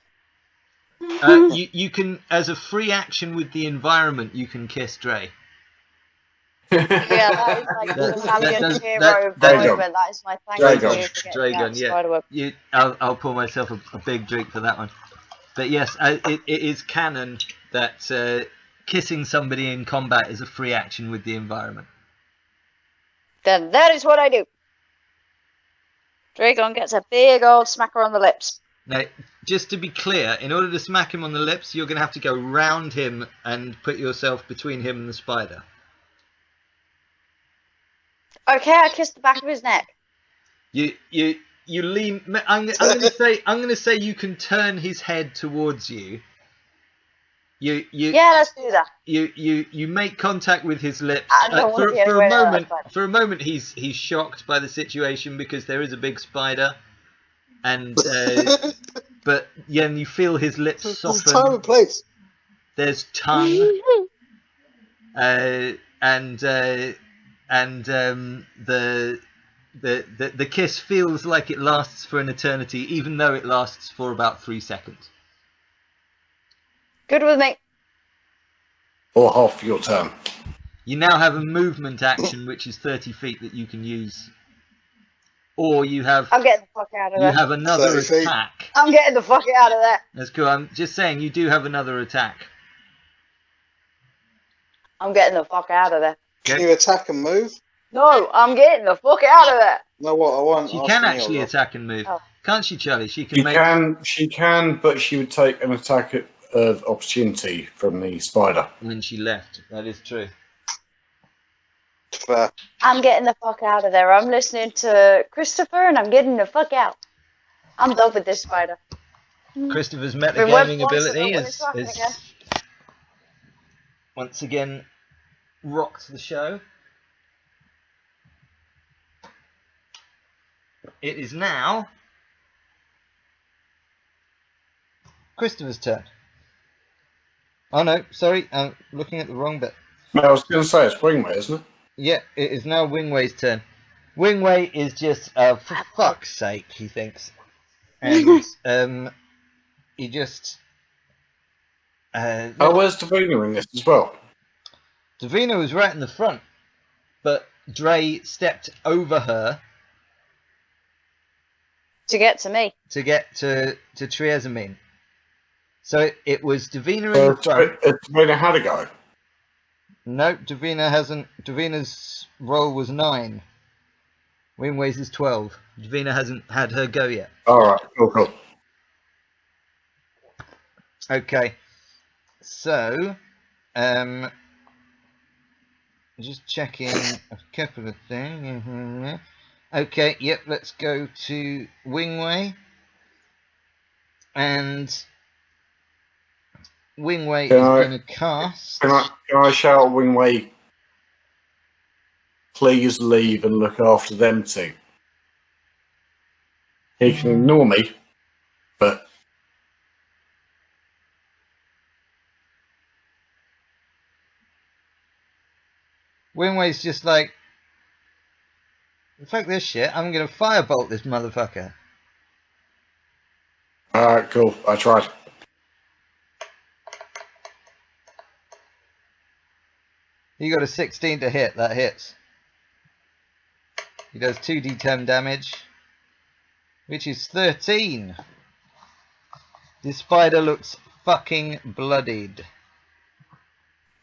You can, as a free action with the environment, you can kiss Dre. Yeah, that is like That- the valiant that does- hero that- moment. That is my thank you Dragon. for getting Dragon, out of yeah. Spiderweb. I'll pour myself a big drink for that one. But yes, it is canon that kissing somebody in combat is a free action with the environment. Then that is what I do. Dragon gets a big old smacker on the lips. Now, just to be clear, in order to smack him on the lips, you're going to have to go round him and put yourself between him and the spider. Okay, I kiss the back of his neck. You lean. I'm going to say you can turn his head towards you. Yeah, let's do that. You make contact with his lips. I don't want to be anywhere near that spider. For a moment, he's shocked by the situation because there is a big spider, and but then you feel his lips There's time soften. and place. There's tongue, and the kiss feels like it lasts for an eternity, even though it lasts for about 3 seconds. Good with me. Or half your turn. You now have a movement action, which is 30 feet that you can use, or you have I'm getting the fuck out of there. another 30 feet. attack. I'm getting the fuck out of there. That's cool. I'm just saying you do have another attack. I'm getting the fuck out of there. Can you attack and move? No, I'm getting the fuck out of there. No, what I want. She can actually attack and move, Oh. can't she, Charlie? She can She make. can, but she would take an attack of opportunity from the spider. When she left, that is true. Fair. I'm getting the fuck out of there. I'm listening to Christopher and I'm getting the fuck out. I'm done with this spider. Christopher's Been worth metagaming once, I ability don't want is it to happen again. once again rocked the show. it is now Christopher's turn. Oh no, sorry, I'm looking at the wrong bit. No, I was going to say it's Wingway, isn't it? Yeah, it is now Wingway's turn. Wingway is just, for fuck's sake, he thinks. And he just... Where's Davina in this as well? Davina was right in the front, but Dre stepped over her To get to me. to get to Triesamien. So it was Davina in the front. Davina had a go. No, Davina hasn't. Davina's roll was 9. Wingway's is 12. Davina hasn't had her go yet. Alright, cool. Okay. So, just checking a couple of things. Okay, yep, let's go to Wingway. And Wingway is going to cast. Can I shout Wingway, please leave and look after them two? He can ignore me, but... Wingway's just like, fuck this shit, I'm going to firebolt this motherfucker. Alright, cool, I tried. You got a 16 to hit, that hits. He does 2d10 damage, which is 13. This spider looks fucking bloodied.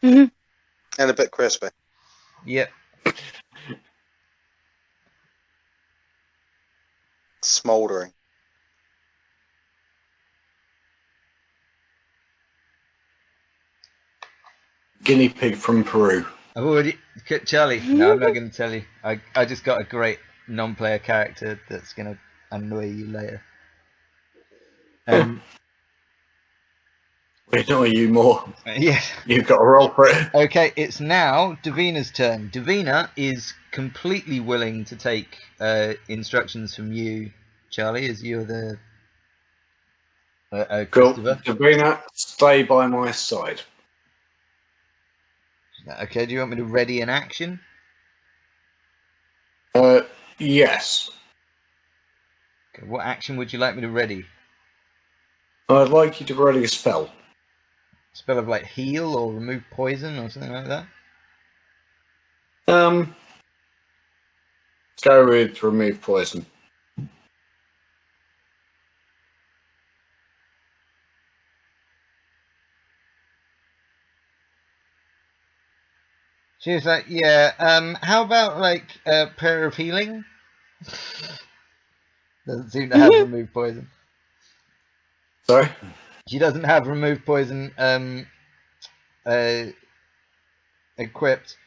And a bit crispy. Yep. Smouldering. Guinea pig from Peru. I've already... Charlie, no, I'm not going to tell you. I just got a great non-player character that's going to annoy you later. We annoy you more. Yeah. You've got to roll for it. Okay, it's now Davina's turn. Davina is completely willing to take instructions from you, Charlie, as you're the... Cool. Christopher. Davina, stay by my side. Okay, do you want me to ready an action? Yes. Okay, what action would you like me to ready? I'd like you to ready a spell. Spell of like heal or remove poison or something like that? Go with remove poison. She was like, yeah, how about like prayer of healing? Doesn't seem to have remove poison. Sorry? She doesn't have remove poison equipped,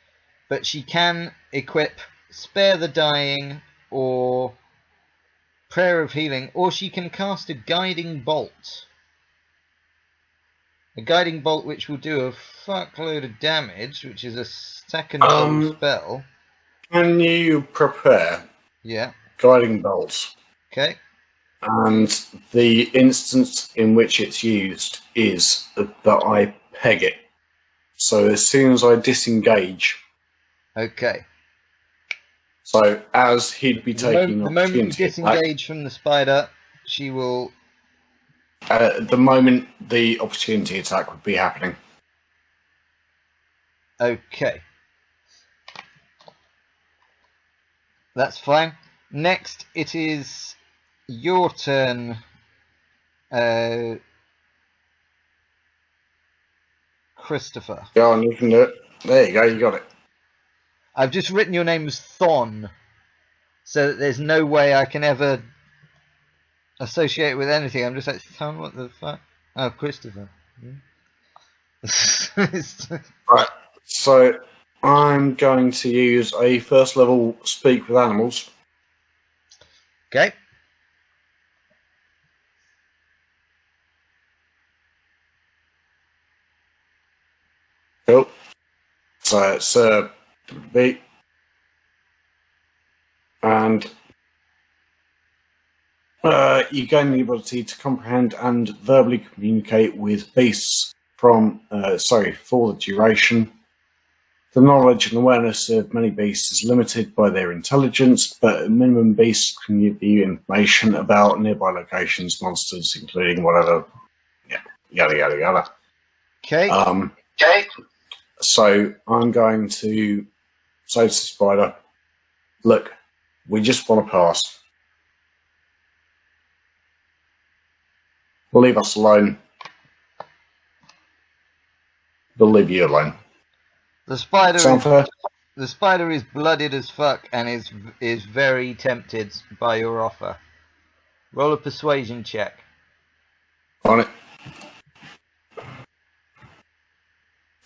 but she can equip spare the dying or prayer of healing, or she can cast a guiding bolt. A guiding bolt which will do a fuckload of damage, which is a second level spell. Can you prepare Yeah. guiding bolts? Okay. And the instance in which it's used is that I peg it. So as soon as I disengage, Okay. so as he'd be taking The moment you opportunity disengage from the spider, she will... at the moment the opportunity attack would be happening. Okay. That's fine. Next, it is your turn, Christopher. Go on, you can do it. There you go, you got it. I've just written your name as Thon, so that there's no way I can ever associate it with anything. I'm just like, Thon, what the fuck? Oh, Christopher. Right, so I'm going to use a first level speak with animals. Okay. Cool. So it's beat and You gain the ability to comprehend and verbally communicate with beasts for the duration. The knowledge and awareness of many beasts is limited by their intelligence, but at minimum, beasts can give you information about nearby locations, monsters, including whatever, yada yada yada. Okay. So I'm going to say to the spider, look, we just want to pass. Leave us alone. We'll leave you alone. The spider Sound fair? The spider is blooded as fuck and is very tempted by your offer. Roll a persuasion check. On it.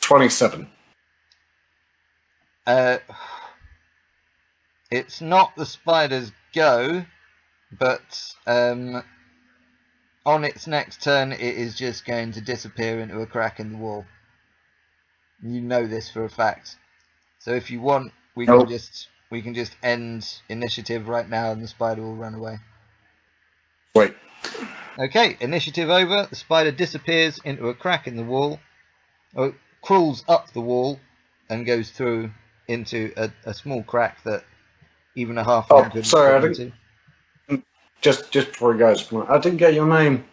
27. It's not the spider's go, but on its next turn, it is just going to disappear into a crack in the wall. You know this for a fact. So if you want, we can just end initiative right now, and the spider will run away. Wait. Okay, initiative over. The spider disappears into a crack in the wall, or crawls up the wall, and goes through into a small crack that even a halfling couldn't sorry, fit into. Just before he goes, I didn't get your name.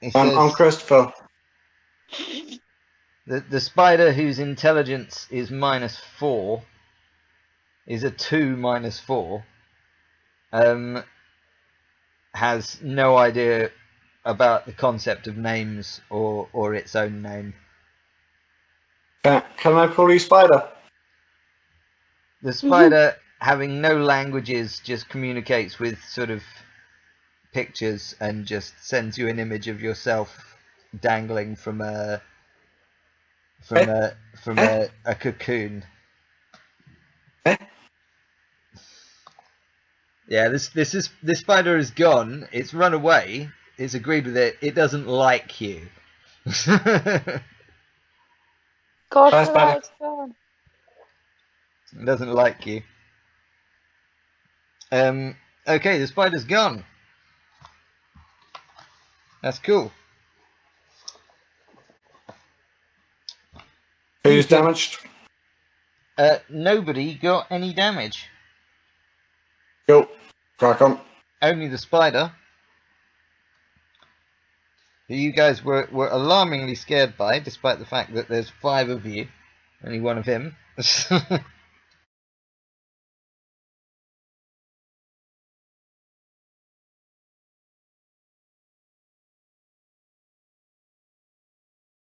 He says, I'm Christopher. The spider whose intelligence is -4 is a 2 -4. Has no idea about the concept of names or its own name. Can I call you Spider? The spider, having no languages, just communicates with sort of pictures and just sends you an image of yourself dangling from a cocoon. Yeah, this spider is gone. It's run away. It's agreed with it. It doesn't like you. God, Bye, spider. it's gone. It doesn't like you. Okay, the spider's gone. That's cool. Who's damaged? Nobody got any damage. Cool. Crack on. Only the spider, who you guys were alarmingly scared by, despite the fact that there's 5 of you, only one of him.